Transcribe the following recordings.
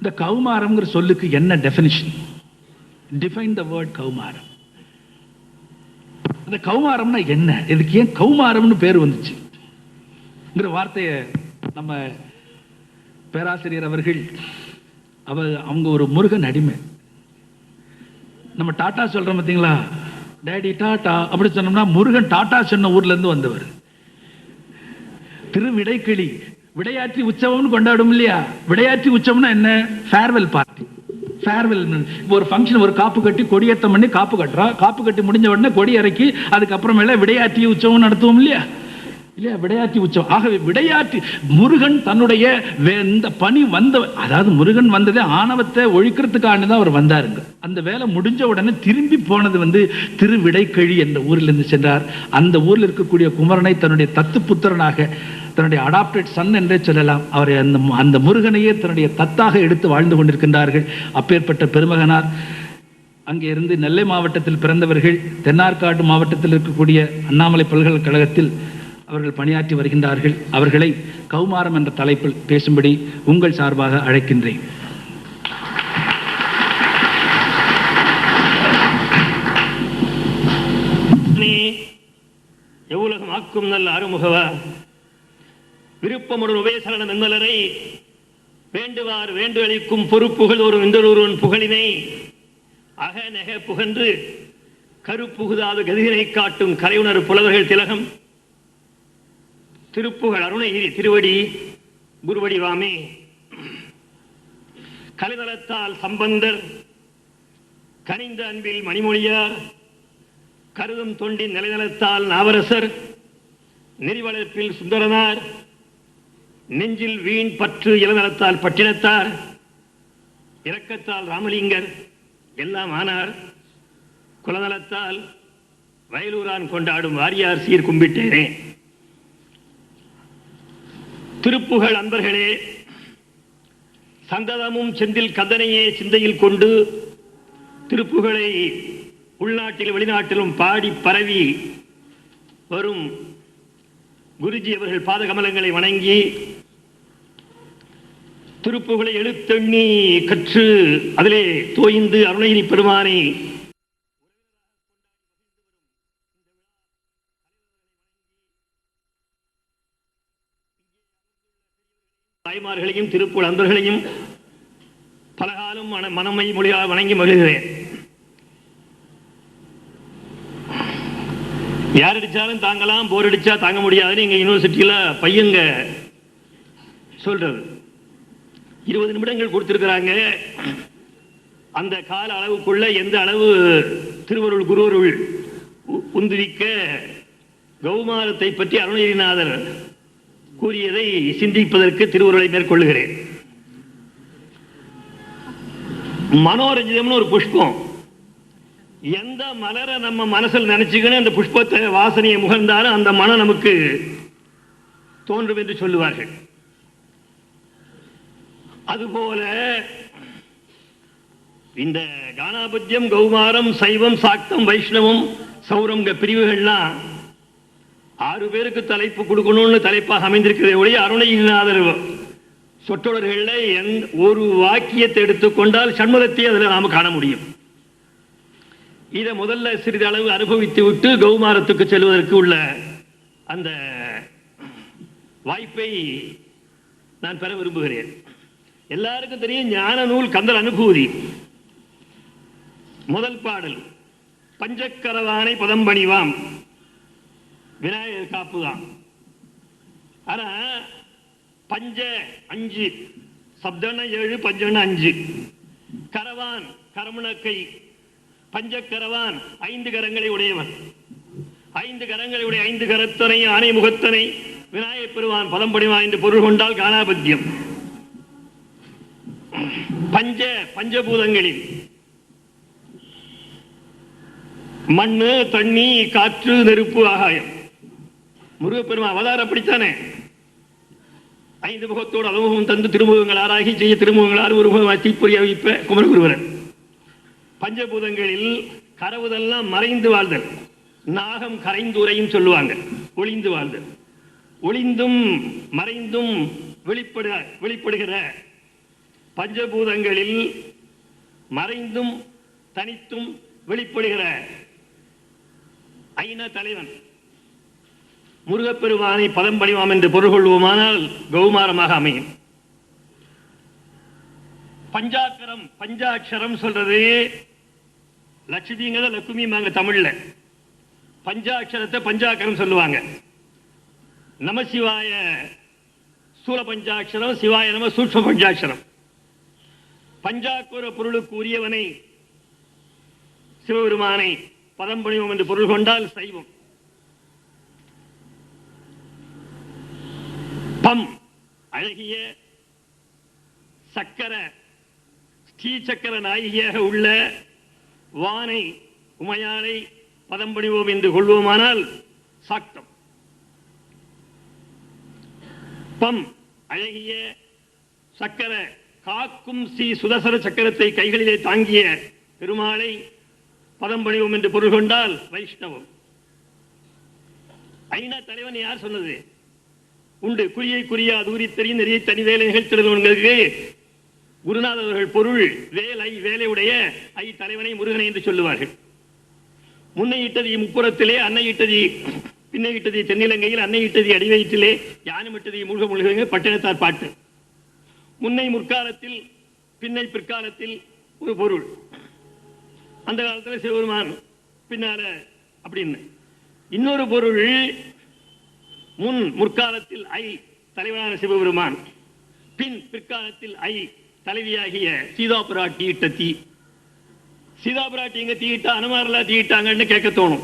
இந்த கௌமாரம்ங்கிற சொல்லுக்கு என்ன டெஃபினிஷன்? டிஃபைன் த வேர்ட் கௌமாரம். அந்த கௌமாரம்னா என்ன, இதுக்கு ஏன் கௌமாரம்னு பேர் வந்துச்சுங்கிற வார்த்தையை நம்ம பேராசிரியர் அவர்கள் அவங்க ஒரு முருகன் அடிமை. நம்ம டாட்டா சொல்றோம் பார்த்தீங்களா, டேடி டாட்டா அப்படி சொன்னோம்னா முருகன் டாட்டா சொன்ன ஊர்ல இருந்து வந்தவர். திருவிடைக்கிளி விடையாற்றி உற்சவம்னு கொண்டாடும் இல்லையா? விடையாற்றி உற்சவம்னா என்ன? Farewell party. ஃபேர்வெல் ஒரு ஃபங்க்ஷன், ஒரு காப்பு கட்டி கொடியேற்றம் பண்ணி காப்பு கட்டுறா, காப்பு கட்டி முடிஞ்ச உடனே கொடி இறக்கி அதுக்கப்புறமேல விடையாற்றி உற்சவம் நடத்துவோம் இல்லையா? இல்லையா? விடையாற்றி உற்சவம். ஆகவே விடையாற்றி முருகன் தன்னுடைய இந்த பணி வந்த, அதாவது முருகன் வந்ததே ஆணவத்தை ஒழிக்கிறதுக்கான தான் அவர் வந்தாருங்க. அந்த வேலை முடிஞ்ச உடனே திரும்பி போனது திருவிடைக்கழி என்ற ஊரிலிருந்து சென்றார். அந்த ஊரில் இருக்கக்கூடிய குமரனை தன்னுடைய தத்து புத்திரனாக, தன்னுடைய அடாப்டட் சன் என்றே சொல்லலாம், அவரை அந்த முருகனையே தன்னுடைய தத்தாக எடுத்து வாழ்ந்து கொண்டிருக்கின்றார்கள். அப்பேற்பட்ட பெருமகனார். அங்கே இருந்து நெல்லை மாவட்டத்தில் பிறந்தவர்கள் தென்னார்காடு மாவட்டத்தில் இருக்கக்கூடிய அண்ணாமலை பல்கலைக்கழகத்தில் அவர்கள் பணியாற்றி வருகின்றார்கள். அவர்களை கௌமாரம் என்ற தலைப்பில் பேசும்படி உங்கள் சார்பாக அழைக்கின்றேன். எவ்வுலகம் ஆக்கும் நல்ல அருமுகவா, விருப்பமுடன் உபேசரணம் என்னலரை வேண்டுவார் வேண்டுகளிக்கும் பொறுப்புகள் ஒரு இந்தொருவன் புகழினை அகநெக புகன்று கருப்புகுதாத கதிரை காட்டும் கலையுணர் புலவர்கள் திலகம் திருப்புகழ் அருணகிரி திருவடி குருவடிவாமே. கலைதளத்தால் சம்பந்தர், கனிந்த அன்பில் மணிமொழியார், கருதும் தொண்டின் நிலைதளத்தால் நாவரசர், நெறிவளர்ப்பில் சுந்தரனார், நெஞ்சில் வீண் பற்று இளநலத்தால் பட்டினத்தார், இரக்கத்தால் ராமலிங்கர் எல்லாம் ஆனார், குலநலத்தால் வயலூரான் கொண்டாடும் வாரியார் சீர் கும்பிட்டேனே. திருப்புகழ் அன்பர்களே, சந்ததமும் செந்தில் கதனையே சிந்தையில் கொண்டு திருப்புகழை உள்நாட்டிலும் வெளிநாட்டிலும் பாடி பரவி வரும் குருஜி அவர்கள் பாதகமலங்களை வணங்கி திருப்புகழை எழுத்தெண்ணி கற்று அதிலே தோய்ந்து அருணகிரி பெருமானை தாய்மார்களையும் திருப்புகழ் அன்பர்களையும் பலகாலம் மனமை மொழியாக வணங்கி மகிழ்கிறேன். யார் அடிச்சாலும் தாங்கலாம், போர் அடிச்சா தாங்க முடியாதுன்னு எங்க யூனிவர்சிட்டியில பையங்க சொல்றது. 20 நிமிடங்கள் கொடுத்திருக்கிறாங்க. அந்த கால அளவுக்குள்ள எந்த அளவு திருவருள் குருவருள் உந்துவிக்க கௌமாரத்தை பற்றி அருணகிரிநாதர் கூறியதை சிந்திப்பதற்கு திருவுருளை மேற்கொள்ளுகிறேன். மனோரஞ்சிதம்னு ஒரு புஷ்பம், எந்த மலரை நம்ம மனசில் நினைச்சுக்கணும் அந்த புஷ்பத்தை வாசனையை முகர்ந்தாலும் அந்த மனம் நமக்கு தோன்றும் என்று சொல்லுவார்கள். அதுபோல இந்த கானாபத்தியம், கௌமாரம், சைவம், சாக்தம், வைஷ்ணவம், சௌரம் பிரிவுகள்லாம் 6 பேருக்கு தலைப்பு கொடுக்கணும்னு தலைப்பாக அமைந்திருக்கிறதே ஒழிய அருணகிரிநாதர் சொற்றொடர்களில் ஒரு வாக்கியத்தை எடுத்துக்கொண்டால் சண்முகத்தை அதில் நாம் காண முடியும். இதை முதல்ல சிறிதளவு அனுபவித்து விட்டு கௌமாரத்துக்கு செல்வதற்கு உள்ள அந்த வாய்ப்பை நான் பெற விரும்புகிறேன். எல்லாருக்கும் தெரியும் ஞான நூல் கந்தர் அனுபூதி. முதல் பாடல் பஞ்சக்கரவானை பதம் பணிவாம், விநாயகர் காப்பு தான். ஆனா பஞ்ச 5 சப்தன 7 பஞ்சன 5 கரவான் கரமுனக்கை பஞ்சக்கரவான் 5 கரங்களை உடையவன், 5 கரங்களை உடைய 5 கரத்தனை ஆனை முகத்தனை விநாயகப் பெருமான் பதம் பணிவான் என்று பொருள் கொண்டால் கானாபத்தியம். பஞ்சபூதங்களில் மண்ணு, தண்ணி, காற்று, நெருப்பு, ஆகாயம். முருகப்பெருமான் அவதாரம் அப்படித்தானே, 5 முகத்தோடு அனுபவம் தந்து திருமுகங்கள் ஆராகி செய்ய திருமுகங்களால் ஒரு முகமாக்கி புரிய வைப்ப குமரகுருவரன். பஞ்சபூதங்களில் கரவுதெல்லாம் மறைந்து வாழ்தல், நாகம் கரைந்துரையும் சொல்லுவாங்க, ஒளிந்து வாழ்தல். ஒளிந்தும் மறைந்தும் வெளிப்படுகிற பஞ்சபூதங்களில் மறைந்தும் தனித்தும் வெளிப்படுகிற ஐன தலைவன் முருகப்பெருமானை பதம் பணிவாம் என்று பொருள் கொள்வோமானால் கௌமாரமாக அமையும். பஞ்சாக்கரம் பஞ்சாட்சரம் சொல்றது லட்சுமிங்கிறத லக்குமிமாங்க தமிழ்ல. பஞ்சாட்சரத்தை பஞ்சாக்கரம் சொல்லுவாங்க. நமசிவாய ஸ்தூல பஞ்சாட்சரம், சிவாய நம சூட்சம பஞ்சாட்சரம். பஞ்சாக்குர பொருளுக்கு உரியவனை சிவபெருமானை பதம் பணிவோம் என்று பொருள் கொண்டால் சைவம். பம் அழகிய சக்கர ஸ்ரீ சக்கர நாயகியாக உள்ள வானை உமையானை பதம் பணிவோம் என்று கொள்வோமானால் சாக்தம். பம் அழகிய சக்கர காக்கும் ஸ்ரீ சுதசர சக்கரத்தை கைகளிலே தாங்கிய பெருமாளை பதம் பணிவோம் என்று பொருள் கொண்டால் வைஷ்ணவம். ஐநா தலைவன் யார் சொன்னது? உண்டு. குறியை குறியா தூரி தெரியும் நெறியை தனி வேலை நிகழ்த்திடுவங்களுக்கு குருநாதர்கள் பொருள் வேலை வேலையுடைய ஐ தலைவனை முருகனை என்று சொல்லுவார்கள். முன்னை இட்டதி முப்புறத்திலே, அன்னை இட்டதி பின்னை இட்டதி தென்னிலங்கையில், அன்னை இட்டதி அடிவயிற்றிலே, யானும் இட்டதி மூழ்க முழுக பட்டினத்தார் பாட்டு. முன்னை முற்காலத்தில், பின்னை பிற்காலத்தில் ஒரு பொருள். அந்த காலத்தில் சிவபெருமான், பின்னால அப்படின்னு இன்னொரு பொருள். முன் முற்காலத்தில் ஐ தலைவனான சிவபெருமான், பின் பிற்காலத்தில் ஐ தலைவியாகிய சீதா பிராட்டி இட்ட தீ. சீதா பிராட்டி எங்க தீயிட்டா? அனுமாரெல்லாம் தீயிட்டாங்கன்னு கேட்க தோணும்.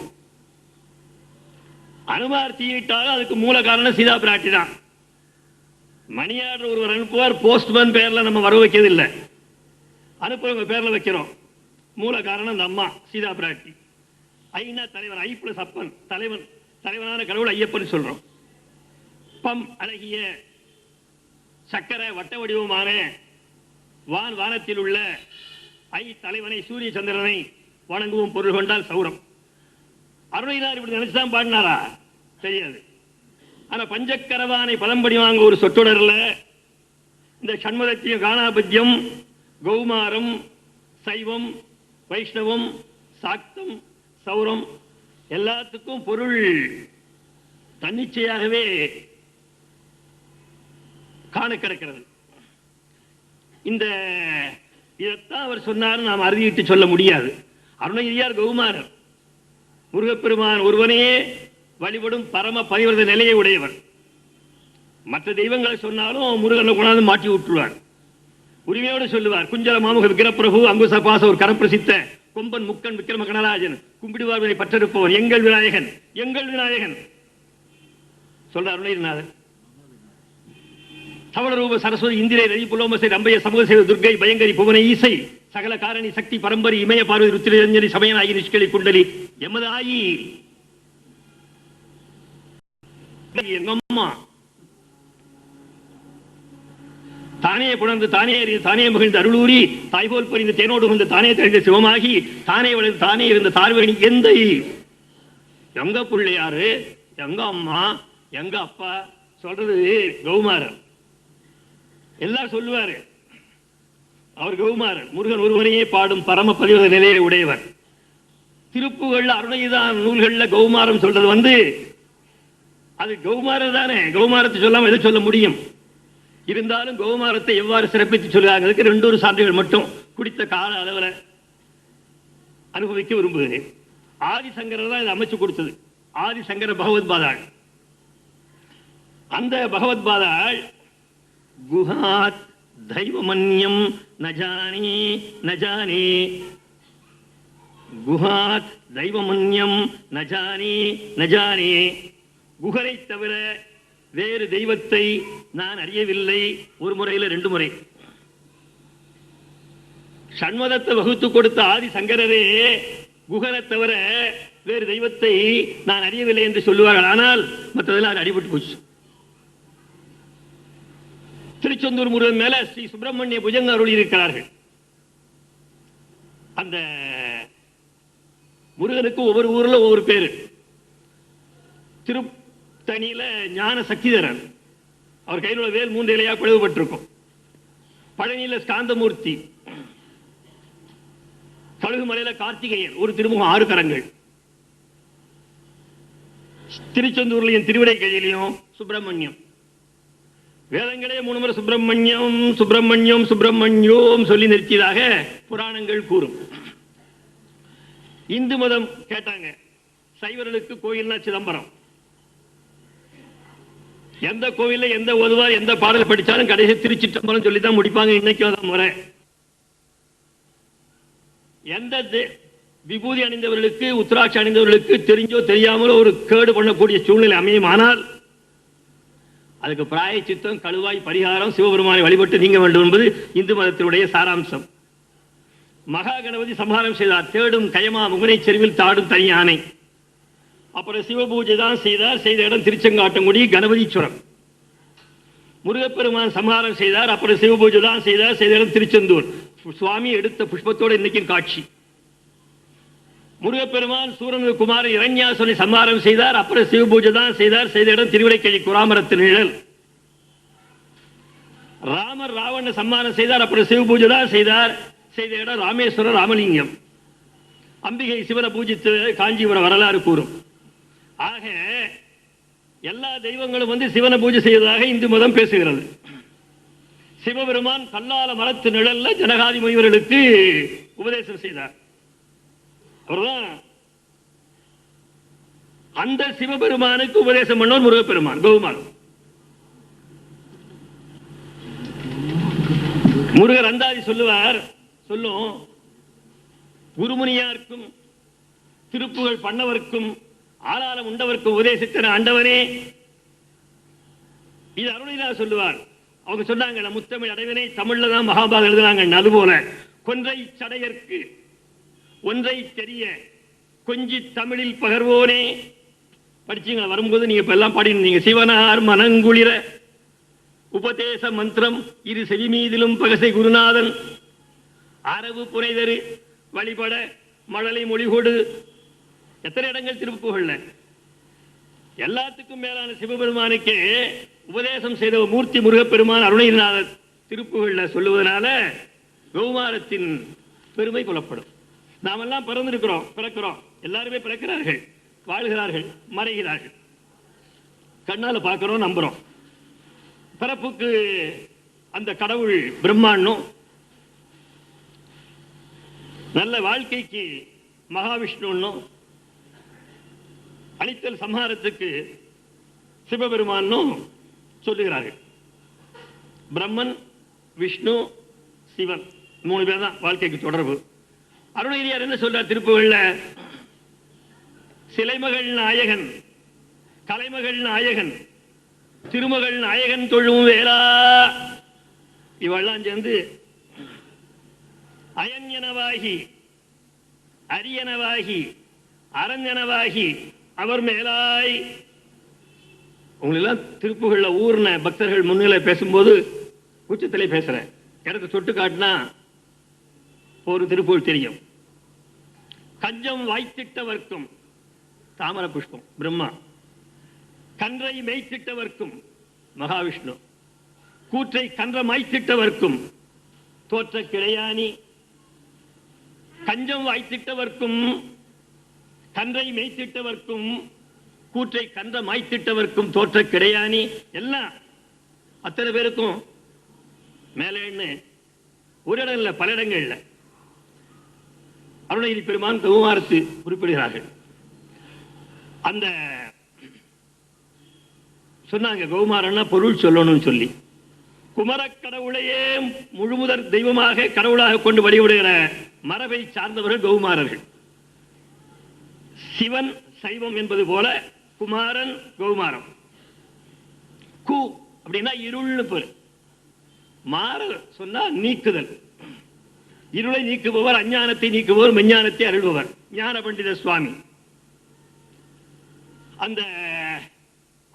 அனுமார் தீயிட்டாலும் அதுக்கு மூல காரணம் சீதா பிராட்டி தான். மணியாளர் ஒருவர் அனுப்புவார், போஸ்ட்மேன் பேர்ல நம்ம வர வைக்கிறது இல்லை, அனுப்புறவங்க பேர்ல வைக்கிறோம். மூல காரணம் அந்த அம்மா சீதா பிராட்டி. ஐனா தலைவன், ஐ பிளஸ் அப்பன், தலைவன், தலைவனான கடவுள் ஐயப்பன் சொல்றோம். பம் அழகிய சக்கர வட்ட வடிவமான வானத்தில் உள்ள ஐ தலைவனை சூரிய சந்திரனை வணங்குவோம் பொருள் கொண்டால் சௌரம். அருணையினார் இப்படி நினைச்சுதான் பாடினாரா? தெரியாது. ஆனா பஞ்சக்கரவானை பதம்படி வாங்க ஒரு சொற்றொடர்ல இந்த சண்முகத்தையும் காணாபத்தியம், கௌமாரம், சைவம், வைஷ்ணவம், சாக்தம், சௌரம் எல்லாத்துக்கும் பொருள் தன்னிச்சையாகவே காண கிடக்கிறது. இந்த இதைத்தான் அவர் சொன்னார், நாம் அறுதியிட்டு சொல்ல முடியாது. அருணகிரியார் கௌமாரர், முருகப்பெருமான் ஒருவனே வழிபடும் பரம பரிவர்த்த நிலையை உடையவர். மற்ற தெய்வங்களை சொன்னாலும் முருகனை கொண்டாந்து மாட்டி விட்டுருவார். உரிமையோடு சொல்லுவார். குஞ்சல மாமுக விக்கிரப்பிரபு அங்குச பாச ஒரு கரப்பிரசித்த கொம்பன் முக்கன் விக்கிரம கணராஜன் கும்பிடுவார்களை பற்றெடுப்பவர் எங்கள் விநாயகன், எங்கள் விநாயகன் சொல்றார் அருணகிரிநாதன். தவளரூப சரஸ்வதி இந்திரை ரவி புலோமசை ரம்பைய சமூக சேவை துர்கை பயங்கரி புவனை ஈசை சகல காரணி சக்தி பரம்பரி இமய பார்வதி ருத்திரஞ்சனி சமயனாகி நிஷ்கலி குண்டலி எமதாயி எங்கம்மா தானே புணர்ந்து தானே அறிந்து தானே மகிழ்ந்து அருளூரி தாய்போல் பறிந்து தேனோடு வந்து தானே தெரிந்த சிவமாகி தானே வளர்ந்து தானே இருந்த தார்வணி எந்த எங்க பிள்ளையாரு, எங்க அம்மா, எங்க அப்பா சொல்றது கௌமாரர். எல்லாம் சொல்லுவாரு. அவர் கௌமாரர். முருகன் ஒருவனையே பாடும் பரம பதிவத நிலையை உடையவர். திருப்புகள்ல அருணைதான் நூல்கள்ல கௌமாரம் சொல்றது வந்து அது கௌமாரர் தானே. கௌமாரத்தை சொல்லாம எதை சொல்ல முடியும்? இருந்தாலும் கௌமாரத்தை எவ்வாறு சிறப்பித்து சொல்லுவாங்க ரெண்டு ஒரு சான்றுகள் மட்டும் குடித்த கால அளவில் அனுபவிக்க விரும்புகிறேன். ஆதிசங்கரர் தான் இதை அமைச்சு கொடுத்தது. ஆதிசங்கர பகவத் பாதாள். அந்த பகவத் பாதாள் குஹாத் தெய்வமன்யம் நஜானே நஜானே, குஹாத் தெய்வமன்யம் நஜானே நஜானே, குஹரை தவிர வேறு தெய்வத்தை நான் அறியவில்லை. ஒரு முறையில் ரெண்டு முறை. சண்மதத்தை வகுத்து கொடுத்த ஆதி சங்கரரே குஹரை தவிர வேறு தெய்வத்தை நான் அறியவில்லை என்று சொல்லுவார்கள். ஆனால் மற்றதெல்லாம் அது அடிபட்டு போச்சு. திருச்செந்தூர் முருகன் மேல ஸ்ரீ சுப்பிரமணிய புஜங்க அருள் இருக்கிறார்கள். அந்த முருகனுக்கு ஒவ்வொரு ஊர்ல ஒவ்வொரு பேரு. திருத்தணியில ஞான சக்திதரன், அவர் கையில் உள்ள வேல் 3 இலையா பிளவுபட்டிருக்கும். பழனியில ஸ்காந்தமூர்த்தி, கழுகுமலையில கார்த்திகேயன், ஒரு திருமுகம் 6 கரங்கள். திருச்செந்தூர்லையும் திருவிடைக்கழியிலையும் சுப்பிரமணியம். வேதங்களே 3 முறை சுப்பிரமணியம் சுப்பிரமணியம் சுப்பிரமணியோம் சொல்லி நிறுத்தியதாக புராணங்கள் கூறும். இந்து மதம் கேட்டாங்க, சைவர்களுக்கு கோயில்னா சிதம்பரம். எந்த கோவில்ல எந்த ஓதுவார் எந்த பாடல் படிச்சாலும் கடைசி திருச்சிற்றம்பலம் சொல்லித்தான் முடிப்பாங்க. இன்னைக்கும் அதான் முறை. எந்த விபூதி அணிந்தவர்களுக்கு உத்தராட்சி அணிந்தவர்களுக்கு தெரிஞ்சோ தெரியாமலோ ஒரு கேடு பண்ணக்கூடிய சூழ்நிலை அமையும். ஆனால் அதுக்கு பிராயச்சித்தம், கழுவாய், பரிகாரம், சிவபெருமானை வழிபட்டு நீங்க வேண்டும் என்பது இந்து மதத்தினுடைய சாராம்சம். மகா கணபதி சம்ஹாரம் செய்தார். தேடும் கயமா முகனை செருவில் தாடும் தனி யானை. அப்புறம் சிவபூஜை தான் செய்தார். செய்த இடம் திருச்செங்காட்டங்குடி கணபதீஸ்வரம். முருகப்பெருமான் சம்ஹாரம் செய்தார். அப்புறம் சிவபூஜை தான் செய்தார். செய்த இடம் திருச்செந்தூர். சுவாமி எடுத்த புஷ்பத்தோடு இன்னைக்கும் காட்சி. முருகப்பெருமான் சூரன் குமார் இரண்யாசுரனை சம்ஹாரம் செய்தார். அப்புறம் சிவபூஜை தான் செய்தார். செய்த இடம் திருவிடைக்கழி குராமரத்து நிழல். ராமர் ராவண சம்ஹாரம் செய்தார். அப்புறம் சிவபூஜை தான் செய்தார். செய்த இடம் ராமேஸ்வரம் ராமலிங்கம். அம்பிகை சிவனை பூஜித்து காஞ்சிபுரம் வரலாறு கூறும். ஆக எல்லா தெய்வங்களும் சிவனை பூஜை செய்வதாக இந்து மதம் பேசுகிறது. சிவபெருமான் கல்லால மரத்து நிழல்ல ஜனகாதி முனிவர்களுக்கு உபதேசம் செய்தார். அவர்தான் அந்த சிவபெருமானுக்கு உபதேசம் பண்ணவர் முருகப்பெருமான் கௌமாரம். முருகர் அந்தாதி சொல்லுவார். சொல்லும், குருமுனியாருக்கும் திருப்புகள் பண்ணவர்க்கும் ஆளாலம் உண்டவர்க்கும் உபதேசித்தன ஆண்டவனே. இது அருணிலா சொல்லுவார். அவங்க சொன்னாங்க, முத்தமிழ் அடைவனை தமிழ்ல தான் மகாபாரதம் எழுதுனாங்க. அதுபோல கொன்றை சடையர்க்கு ஒன்றை தெரிய கொஞ்சி தமிழில் பகர்வோனே. படிச்சீங்களா? வரும்போது நீங்க இப்ப எல்லாம் பாடினீங்க. சிவனார் மனங்குளிர உபதேச மந்திரம் இரு செவி மீதிலும் பகசை குருநாதன் அரவு புனைதரு வழிபட மழலை மொழிகொடு. எத்தனை இடங்கள் திருப்புகள்ல. எல்லாத்துக்கும் மேலான சிவபெருமானுக்கே உபதேசம் செய்த மூர்த்தி முருகப்பெருமான் அருணகிரிநாதர் திருப்புகள்ல சொல்லுவதனால கௌமாரத்தின் பெருமை கொள்ளப்படும். நாமெல்லாம் பிறந்திருக்கிறோம், பிறக்கிறோம். எல்லாருமே பிறக்கிறார்கள், வாழ்கிறார்கள், மறைகிறார்கள். கண்ணால பார்க்கிறோம், நம்புறோம். பிறப்புக்கு அந்த கடவுள் பிரம்மாண்டம், நல்ல வாழ்க்கைக்கு மகாவிஷ்ணுன்னும், அழித்தல் சம்ஹாரத்துக்கு சிவபெருமானும் சொல்லுகிறார்கள். பிரம்மன், விஷ்ணு, சிவன் 3 பேர் தான் வாழ்க்கைக்கு தொடர்பு. அருணகிரியார் என்ன சொல்றார் திருப்புகள்ல? சிலைமகள் நாயகன், கலைமகள் நாயகன், திருமகள் நாயகன் தொழும் வேளா. இவெல்லாம் சேர்ந்து அயன்யனவாகி அரியனவாகி அரஞ்சனவாகி அவர் மேலாய். உங்களெல்லாம் திருப்புகள்ல ஊர்ன பக்தர்கள் முன்னிலை பேசும்போது உச்சத்திலே பேசுறேன். இடத்தை தொட்டு காட்டினா ஒரு திருப்புகழ் தெரியும். கஞ்சம் வாய்த்திட்டவர்க்கும் தாமர புஷ்பம் பிரம்மா, கன்றை மெய்த்திட்டவர்க்கும் மகாவிஷ்ணு, கூற்றை கன்ற மாய்த்திட்டவர்க்கும் தோற்ற கிடையானி. கஞ்சம் வாய்த்திட்டவர்க்கும் கன்றை மெய்த்திட்டவர்க்கும் கூற்றை கன்ற மாய்த்திட்டவர்க்கும் தோற்ற கிடையானி. எல்லாம் அத்தனை பேருக்கும் மேலே ஒரு இடம் இல்லை, பல இடங்கள்ல அருணகிரி பெருமான் கௌமாரத்து குறிப்பிடுகிறார்கள். அந்த சொன்னாங்க கௌமாரன்னா பொருள் சொல்லணும்னு சொல்லி. குமரக் கடவுளையே முழுமுதற் தெய்வமாக கடவுளாக கொண்டு வழிபடுகிற மரபை சார்ந்தவர்கள் கௌமாரர்கள். சிவன் சைவம் என்பது போல குமாரன் கௌமாரம். கு அப்படின்னா இருள்னு பேரு. மாற சொன்னா நீக்குதல். இருளை நீக்குபவர், அஞ்ஞானத்தை நீக்குபவர், மெஞ்ஞானத்தை அருள்பவர் ஞான பண்டித சுவாமி. அந்த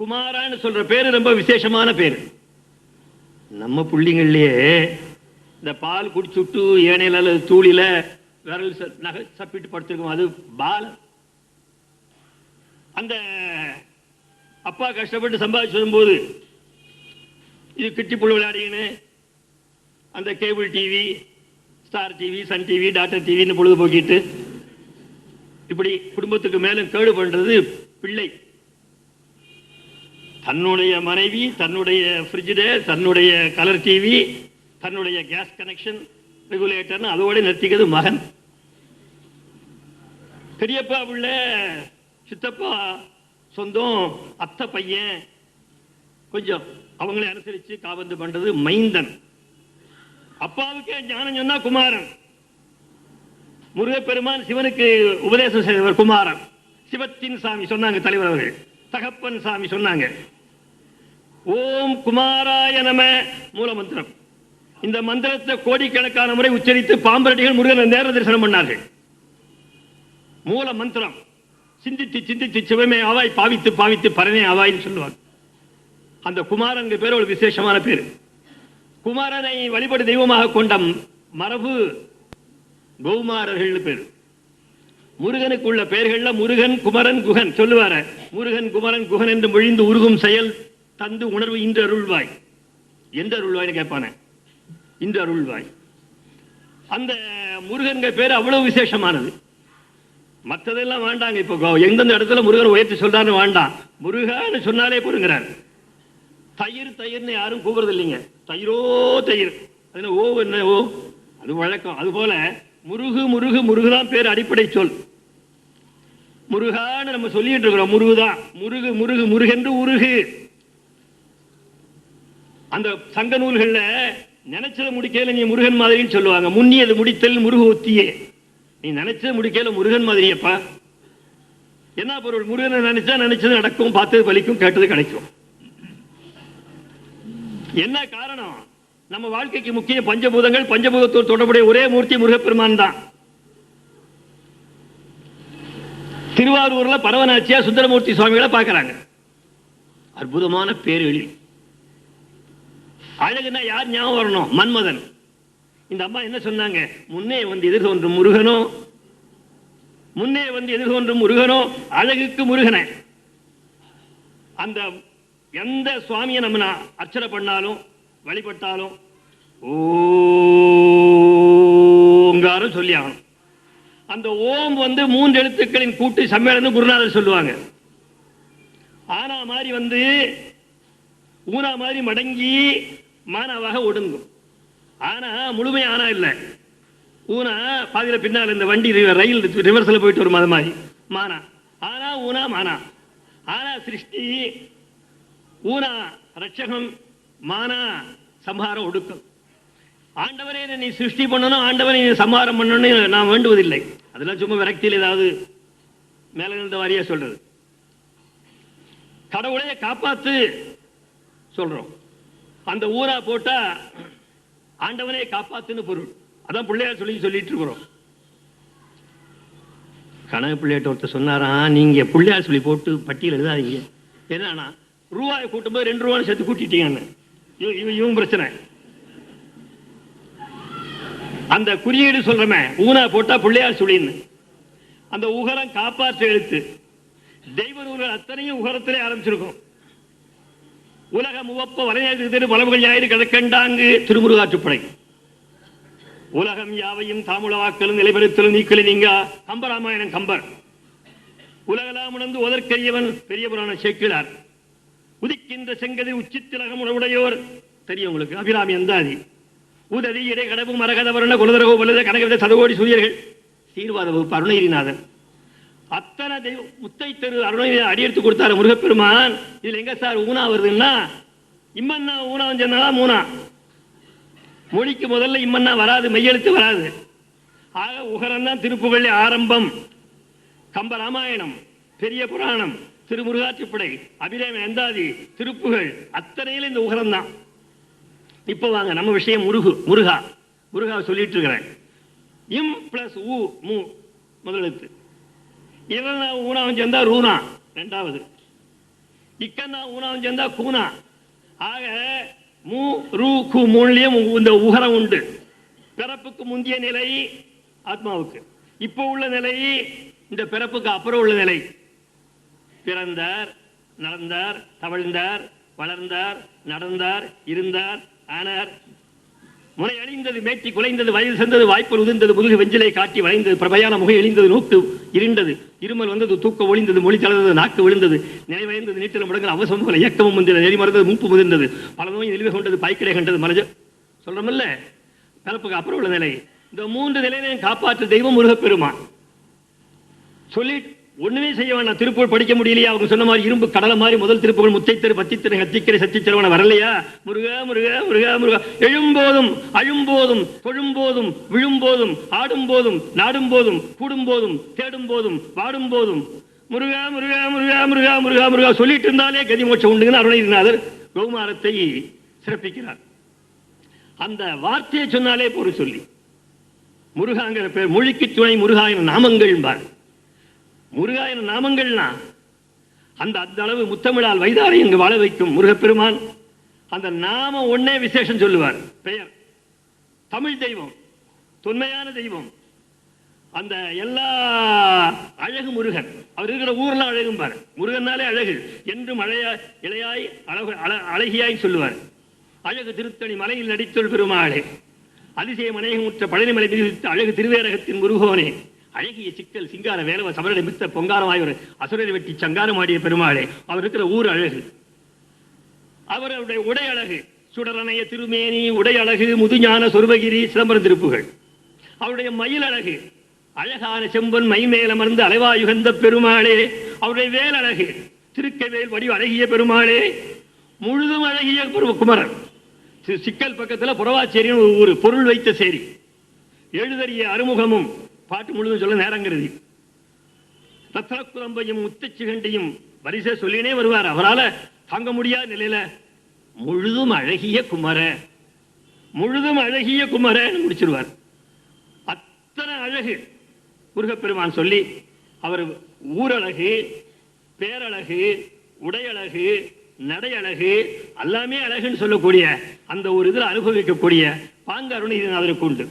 குமாரான்னு சொல்ற பேரு ரொம்ப விசேஷமான பேரு. நம்ம புள்ளிங்கள்லயே இந்த பால் குடிச்சுட்டு ஏனையில அல்லது தூளில விரல் நகை சப்பிட்டு படுத்திருக்கோம், அது பால. அந்த அப்பா கஷ்டப்பட்டு சம்பாதிச்சு வரும்போது இது கிட்டி புல் விளையாடிங்கன்னு அந்த cable TV, Star TV, Sun TV, doctor டிவின்னு பொழுது போக்கிட்டு இப்படி குடும்பத்துக்கு மேலும் கேடு பண்றது பிள்ளை. தன்னுடைய மனைவி, தன்னுடைய ஃப்ரிட்ஜிடர், தன்னுடைய கலர் டிவி, தன்னுடைய கேஸ் கனெக்ஷன் ரெகுலேட்டர் அதோட நிறுத்திக்கிறது மகன். பெரியப்பா உள்ள சித்தப்பா சொந்தம் அத்தை பையன் கொஞ்சம் அவங்களை அனுசரிச்சு காபந்து பண்றது மைந்தன். அப்பாவுக்கே ஞானம் சொன்னா குமாரன். முருகப்பெருமான் சிவனுக்கு உபதேசம் செய்தவர் குமாரன். சிவத்தின் சாமி சொன்னாங்க தலைவர் அவர்கள். தகப்பன் சாமி சொன்னாங்க. ஓம் குமாராய நம மூல மந்திரம். இந்த மந்திரத்தை கோடிக்கணக்கான முறை உச்சரித்து பாம்பரடிகள் முருகன் நேர தரிசனம் பண்ணார்கள். மூல மந்திரம் சிந்தித்து சிந்தித்து சிவமே ஆவாய், பாவித்து பாவித்து பரனே ஆவாய்ன்னு சொல்லுவாங்க. அந்த குமாரன் பேர் ஒரு விசேஷமான பேர். குமாரனை வழிபடு தெய்வமாக கொண்ட மரபு கௌமாரர்கள் பேர். முருகனுக்கு உள்ள பெயர்கள்ல முருகன், குமரன், குகன் சொல்லுவார. முருகன், குமரன், குகன் என்று மொழிந்து உருகும் செயல் தந்து உணர்வு இன்று அருள்வாய். எந்த அருள்வாய்னு கேட்பான? இன்று அருள்வாய். அந்த முருகன் பேர் அவ்வளவு விசேஷமானது. மற்றதெல்லாம் வேண்டாங்க. இப்போ எந்தெந்த இடத்துல முருகன் உயர்த்தி சொல்றாரு வேண்டாம். முருகான்னு சொன்னாலே பொருங்கிறார். தயிர் தயிர்னு யாரும் கூப்பிடுறது இல்லைங்க. தயிரோ தயிர், அது ஓ என்ன ஓ, அது வழக்கம். அது போல முருகு முருகு முருகுதான் பேர், அடிப்படை சொல். முருகான்னு நம்ம சொல்லிட்டு இருக்கிறோம். முருகுதான். முருகு முருகு முருகென்று உருகு. அந்த சங்க நூல்கள்ல நினைச்சத முடிக்கையில நீ முருகன் மாதிரின்னு சொல்லுவாங்க. முன்னியது முடித்தல் முருகு ஒத்தியே. நீ நினைச்சது முடிக்கையில முருகன் மாதிரியப்பா. என்ன பொருள்? முருகனை நினைச்சா நினைச்சது நடக்கும், பார்த்தது பலிக்கும், கேட்டது கிடைக்கும். என்ன காரணம்? நம்ம வாழ்க்கைக்கு முக்கிய பஞ்சபூதங்கள். பஞ்சபூதத்தோடு தொடர்புடைய ஒரே மூர்த்தி முருகப்பெருமான் தான். திருவாரூர்ல பரவனாச்சியா சுந்தரமூர்த்தி சுவாமிகளை பார்க்கிறாங்க. அற்புதமான பேர்களில் அழகுனா யார் ஞாபகம் வரணும்? மன்மதன். இந்த அம்மா என்ன சொன்னாங்க? முன்னே வந்து எதிர்கொன்றும் முருகனோ, முன்னே வந்து எதிர்கொன்றும் முருகனோ, அழகுக்கு முருகனை. அந்த எந்த சுவாமியை நம்ம அர்ச்சனை பண்ணாலும் வழிபட்டாலும் ஓங்காரம் சொல்லி ஆகணும். அந்த ஓம் வந்து 3 எழுத்துக்களின் கூட்டு சம்மேளனம் குருநாதர் சொல்லுவாங்க. ஆனா மாதிரி வந்து ஊனா மாதிரி மடங்கி மானாவாக ஒடுங்கும். ஆனா முழுமை ஆனா இல்ல. ஊனா பாதியில பின்னால் இந்த வண்டி ரயில் ரிவர்ஸ்ல போயிட்டு வரும். அது மாதிரி மானா. ஆனா ஊனா மானா. ஆனா சிருஷ்டி, ஊனா ரட்சகம், மானா சம்ஹாரம் ஒடுக்கம். ஆண்டவரே நீ சிருஷ்டி பண்ணணும், ஆண்டவரை நீ சம்ஹாரம் பண்ணணும் நான் வேண்டுவதில்லை. அதெல்லாம் சும்மா விரக்தியில் ஏதாவது மேல இருந்த வாரியா சொல்றது. கடவுளையே காப்பாத்து சொல்றோம். அந்த ஊரா போட்டா ஆண்டவனே காப்பாத்துன்னு பொருள். அதான் பிள்ளையார் சொல்லிட்டு இருக்கிறோம். கனக பிள்ளையாட்ட ஒருத்தர் சொன்னாரா, நீங்க பிள்ளையார் சொல்லி போட்டு பட்டியல் எழுதாதீங்க. என்னன்னா ரூபாயை கூட்டும்போது 2 ரூபாய் சேர்த்து கூட்டிட்டீங்கன்னு. இவங்க பிரச்சனை. அந்த குறியீடு சொல்றமே ஊனா போட்டா பிள்ளையார் சொல்லின்னு. அந்த உகரம் காப்பாற்ற எழுத்து. தெய்வ நூல்கள் அத்தனையும் உகரத்திலே ஆரம்பிச்சிருக்கும். உலகம் உவப்ப வரையாறு பலவுகள் ஞாயிறு கிழக்கண்டாங்கு திருமுருகாற்றுப்படை. உலகம் யாவையும் தாமுளவாக்கலும் நிலைபெறுத்தலும் நீக்கலும் நீங்க கம்பராமாயணம் கம்பர். உலகலாம் உணர்ந்து உதற்கரியவன் பெரிய புராணம் சேக்கிழார். உதிக்கின்ற செங்கதிர் உச்சித்திலகம் உணவுடையோர் தெரியும் உங்களுக்கு, அபிராமி அந்தாதி. உதவி இடை கடவு மரகதவரண குலதரகோ வல்லத கனகவித சதகோடி சூரியர்கள் சீர்வாத வகுப்பு அருணகிரிநாதன். அத்தனை முத்தை தெரு அருணகிரி அடியெடுத்து கொடுத்தாரு முருகப்பெருமான். இதுல எங்க சார் ஊனா வருதுன்னா, இம்மன்னா ஊனா சொன்னா மூணா. மொழிக்கு முதல்ல இம்மன்னா வராது, மெய்யெழுத்து வராது. ஆக உகரம் தான் திருப்புகழ் ஆரம்பம். கம்ப ராமாயணம், பெரிய புராணம், திருமுருகாற்றுப்படை, அபிராமி அந்தாதி, திருப்புகழ் அத்தனையில இந்த உகரம் தான். இப்ப வாங்க நம்ம விஷயம் முருகா. முருகா சொல்லிட்டு இருக்கிறேன். இம் பிளஸ் ஊ மூ முதலெழுத்து. இவன் ஊனாவும் சேர்ந்தா ரூனா ரெண்டாவது. இக்கன்னா ஊனாவும் சேர்ந்தா கூனா. ஆக மூ ரூ கு மூணுலயும் இந்த உகரம் உண்டு. பிறப்புக்கு முந்தைய நிலை ஆத்மாவுக்கு, இப்ப உள்ள நிலை இந்த பிறப்புக்கு அப்புறம் உள்ள நிலை. பிறந்தார், நடந்தார், தவழ்ந்தார், வளர்ந்தார், நடந்தார், இருந்தார், ஆனார். முனை அழிந்தது, மேட்டி குலைந்தது, வயது சென்றது, வாய்ப்புகள் உதிர்ந்தது, முதுகு வெஞ்சிலை காட்டி வளைந்தது, பிரபையான முகை எழிந்தது, நோக்கு இருண்டது, இருமல் வந்தது, தூக்க ஒளிந்தது, மொழி தளர்ந்தது, நாக்கு விழுந்தது, நினைவடைந்தது, நீட்டல் முடங்கள், அவசரம் போல இயக்கமும் வந்தது, நெறி மறந்தது, மூப்பு முதிர்ந்தது, பல நோய் நிலுவை கொண்டது, பாய்க்கிடை கண்டது, மலஜ சொல்றோம்ல பிறப்புக்கு அப்புறம் உள்ள நிலை. இந்த 3 நிலையிலையும் காப்பாற்று தெய்வம் முருகப்பெருமான். சொல்லி ஒண்ணுமே செய்ய வேண்டாம். திருப்பூர் படிக்க முடியலையா? அவங்க சொன்ன மாதிரி இரும்பு கடலை மாதிரி முதல் திருப்புகள் முத்தைத்தரு, பத்தித்திரு, கத்திக்கரை, சத்திச்சிரவண வரலையா? முருகா முருகா முருகா முருகா. எழும்போதும் அழும்போதும் தொழும்போதும் விழும்போதும் ஆடும் போதும் நாடும் போதும் கூடும் போதும் தேடும் போதும் வாடும் போதும் முருகா முருகா முருகா முருகா முருகா முருகா சொல்லிட்டு இருந்தாலே கதி மோட்சம் உண்டுங்கன்னு அருணகிரிநாதர் கௌமாரத்தை சிறப்பிக்கிறார். அந்த வார்த்தையை சொன்னாலே பொருள் சொல்லி முருகாங்கிற பேர் மொழிக்கு துணை முருகாயின நாமங்கள் பாரு. முருகாயின நாமங்கள்னா அந்த அளவு முத்தமிழால் வைதாரை இங்கு வாழ வைக்கும் முருகப்பெருமான். அந்த நாம ஒன்னே விசேஷம் சொல்லுவார். பெயர் தமிழ் தெய்வம், தொன்மையான தெய்வம். அந்த எல்லா அழகு முருகன். அவர் இருக்கிற ஊர்லாம் அழகும் பாரு. முருகனாலே அழகு என்றும் இளையாய் அழகியாய் சொல்லுவார். அழகு திருத்தணி மலையில் நடித்தொள் பெருமாளே, அதிசயம் அநேகமுற்ற பழனிமலை மீது அழகு திருவேரகத்தின் முருகோனே, அழகிய சிக்கல் சிங்கார வேலவ சமரடை மித்த பொங்காரமாய் ஒரு அசுரரை வெட்டி சங்காரம் ஆடிய பெருமாளே. அவர் இருக்கிற ஊர் அழகு. அவருடைய உடை அழகு, சுடரணைய திருமேனி உடை அழகு, முதுஞான சொருபகிரி சிதம்பரம் திருப்புகள். அவருடைய மயில் அழகு, அழகான செம்பன் மை மேலமர்ந்து அலைவாயுகந்த பெருமாளே. அவருடைய வேல் அழகு, திருக்கைவேல் வடிவ அழகிய பெருமாளே. முழுதும் அழகிய குமரன். சிக்கல் பக்கத்தில் புறவாச்சேரின்னு ஒரு ஊர், பொருள் வைத்த சேரி. எழுதறிய அறுமுகமும் பாட்டு முழுதும் சொல்ல நேரங்கிறது. ரத்னக்குரம்பையும் முத்தச்சிகண்டையும் வரிசை சொல்லினே வருவார். அவரால் தாங்க முடியாத நிலையில முழுதும் அழகிய குமர, முழுதும் அழகிய குமரன்னு முடிச்சிருவார். அத்தனை அழகு முருகப்பெருமான் சொல்லி அவர் ஊரழகு, பேரழகு, உடையழகு, நடையழகு எல்லாமே அழகுன்னு சொல்லக்கூடிய அந்த ஒரு இதில் அனுபவிக்கக்கூடிய பாங்க அருணகிரிநாதருக்கு உண்டு.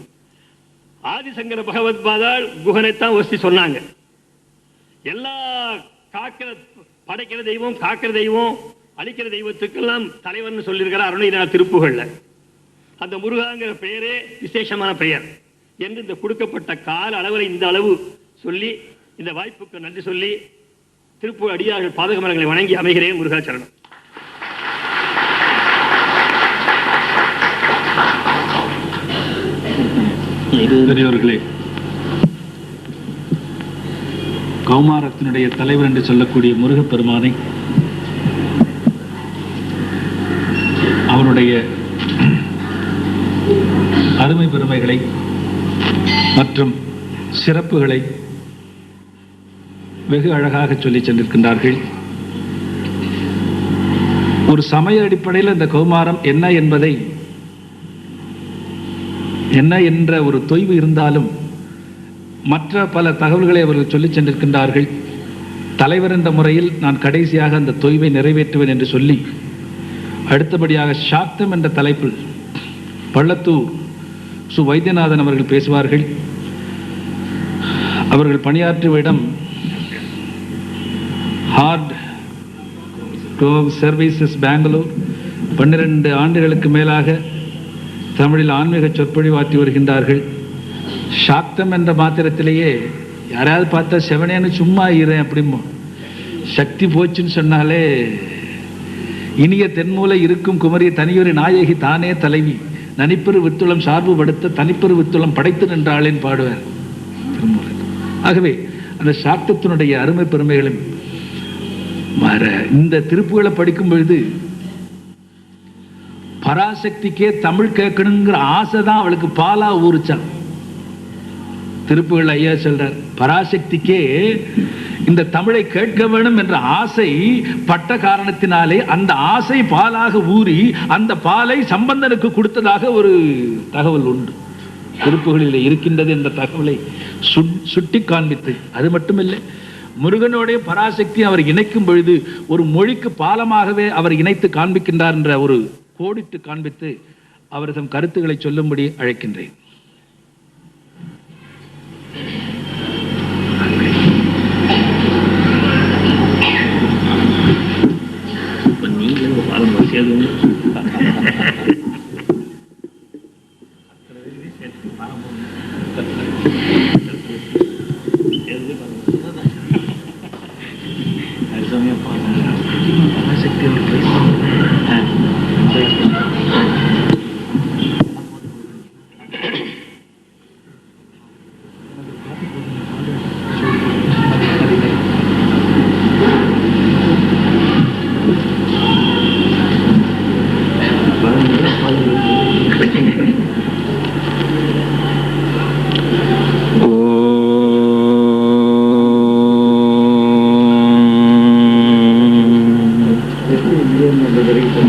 ஆதிசங்கர பகவத் பாதாள் குகனைத்தான் ஒசி சொன்னாங்க. எல்லா படைக்கிற தெய்வம், காக்கிற தெய்வம், அழிக்கிற தெய்வத்துக்கெல்லாம் தலைவர்னு சொல்லியிருக்கிற அருணகிரிநாதர் திருப்புகள்ல. அந்த முருகாங்கிற பெயரே விசேஷமான பெயர் என்று இந்த கொடுக்கப்பட்ட கால அளவில் இந்த அளவு சொல்லி இந்த வாய்ப்புக்கு நன்றி சொல்லி திருப்பூர் அடியார்கள் பாதக மரங்களை வணங்கி அமைகிறேன். முருகாச்சரணம். பெரியவர்களே, கௌமாரத்தினுடைய தலைவர் என்று சொல்லக்கூடிய முருகப்பெருமானை அவருடைய அருமை பெருமைகளை மற்றும் சிறப்புகளை வெகு அழகாக சொல்லி சென்றிருக்கின்றார்கள். ஒரு சமய அடிப்படையில் இந்த கௌமாரம் என்ன என்பதை, என்ன என்ற ஒரு தொய்வு இருந்தாலும் மற்ற பல தகவல்களை அவர்கள் சொல்லி சென்றிருக்கின்றார்கள். தலைவர் என்ற முறையில் நான் கடைசியாக அந்த தொய்வை நிறைவேற்றுவேன் என்று சொல்லி அடுத்தபடியாக சாக்தம் என்ற தலைப்பில் பள்ளத்தூர் சு வைத்தியநாதன் அவர்கள் பேசுவார்கள். அவர்கள் பணியாற்றிய இடம் ஹார்ட் சர்வீசஸ் பெங்களூர். 12 ஆண்டுகளுக்கு மேலாக தமிழில் ஆன்மீக சொற்பொழிவாற்றி வருகின்றார்கள். சாக்தம் என்ற மாத்திரத்திலேயே யாராவது பார்த்தா செவனேன்னு சும்மா இருறேன் அப்படிமோ. சக்தி போச்சுன்னு சொன்னாலே இனிய தென்மூலை இருக்கும் குமரிய தனியொரு நாயகி தானே தலைவி நனிப்பெரு வித்துளம் சார்பு படுத்த தனிப்பெரு வித்துளம் படைத்து நின்றாளேன்னு பாடுவார் திருமூலர். ஆகவே அந்த சாக்தத்தினுடைய அருமை பெருமைகளும் இந்த திருப்புகளை படிக்கும் பொழுது பராசக்திக்கே தமிழ் கேட்கணுங்கிற ஆசை தான் அவளுக்கு பாலா ஊறிச்சான். திருப்புகள் ஐயா சொல்றார், பராசக்திக்கே இந்த தமிழை கேட்க வேணும் என்ற ஆசை பட்ட காரணத்தினாலே அந்த ஆசை பாலாக ஊறி அந்த பாலை சம்பந்தனுக்கு கொடுத்ததாக ஒரு தகவல் உண்டு. திருப்புகளில் இருக்கின்றது என்ற தகவலை சுட்டி காண்பித்து, அது மட்டுமில்லை, முருகனுடைய பராசக்தி அவர் இணைக்கும் பொழுது ஒரு மொழிக்கு பாலமாகவே அவர் இணைத்து காண்பிக்கின்றார் என்ற ஒரு கோடிட்டு காண்பித்து அவர் தம் கருத்துக்களை சொல்லும்படி அழைக்கின்றேன்.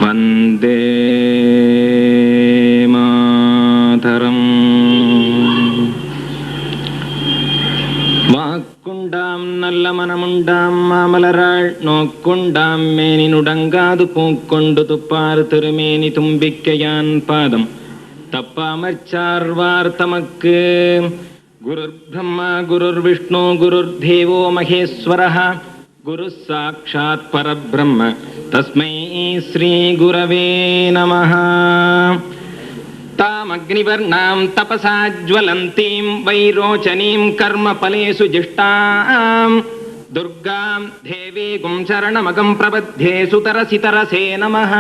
வந்தே மாதரம். வாக்குண்டாம் நல்ல மனமுண்டாம் மாமலராள் நோக்குண்டாம் மேனி நுடங்காது பூக்கொண்டு துப்பாறு திருமேனி தும்பிக்கையான் பாதம் தப்பாமற்சார்வார் தமக்கு. குருர் பிரம்மா குருர் விஷ்ணு குருர் தேவோ மகேஸ்வரः குரு சாட்சாத் பரபிரம்ம தஸ்மை ஸ்ரீ குரவே நமः. தாமக்னிவர்ணாம் தபசா ஜ்வலந்தீம் வைரோச்சனீம் கர்ம பலேஷு ஜிஷ்டாம் துர்காம் தேவீகும் சரணமகம் பிரபத்யே சுதரசிதரசே நமः.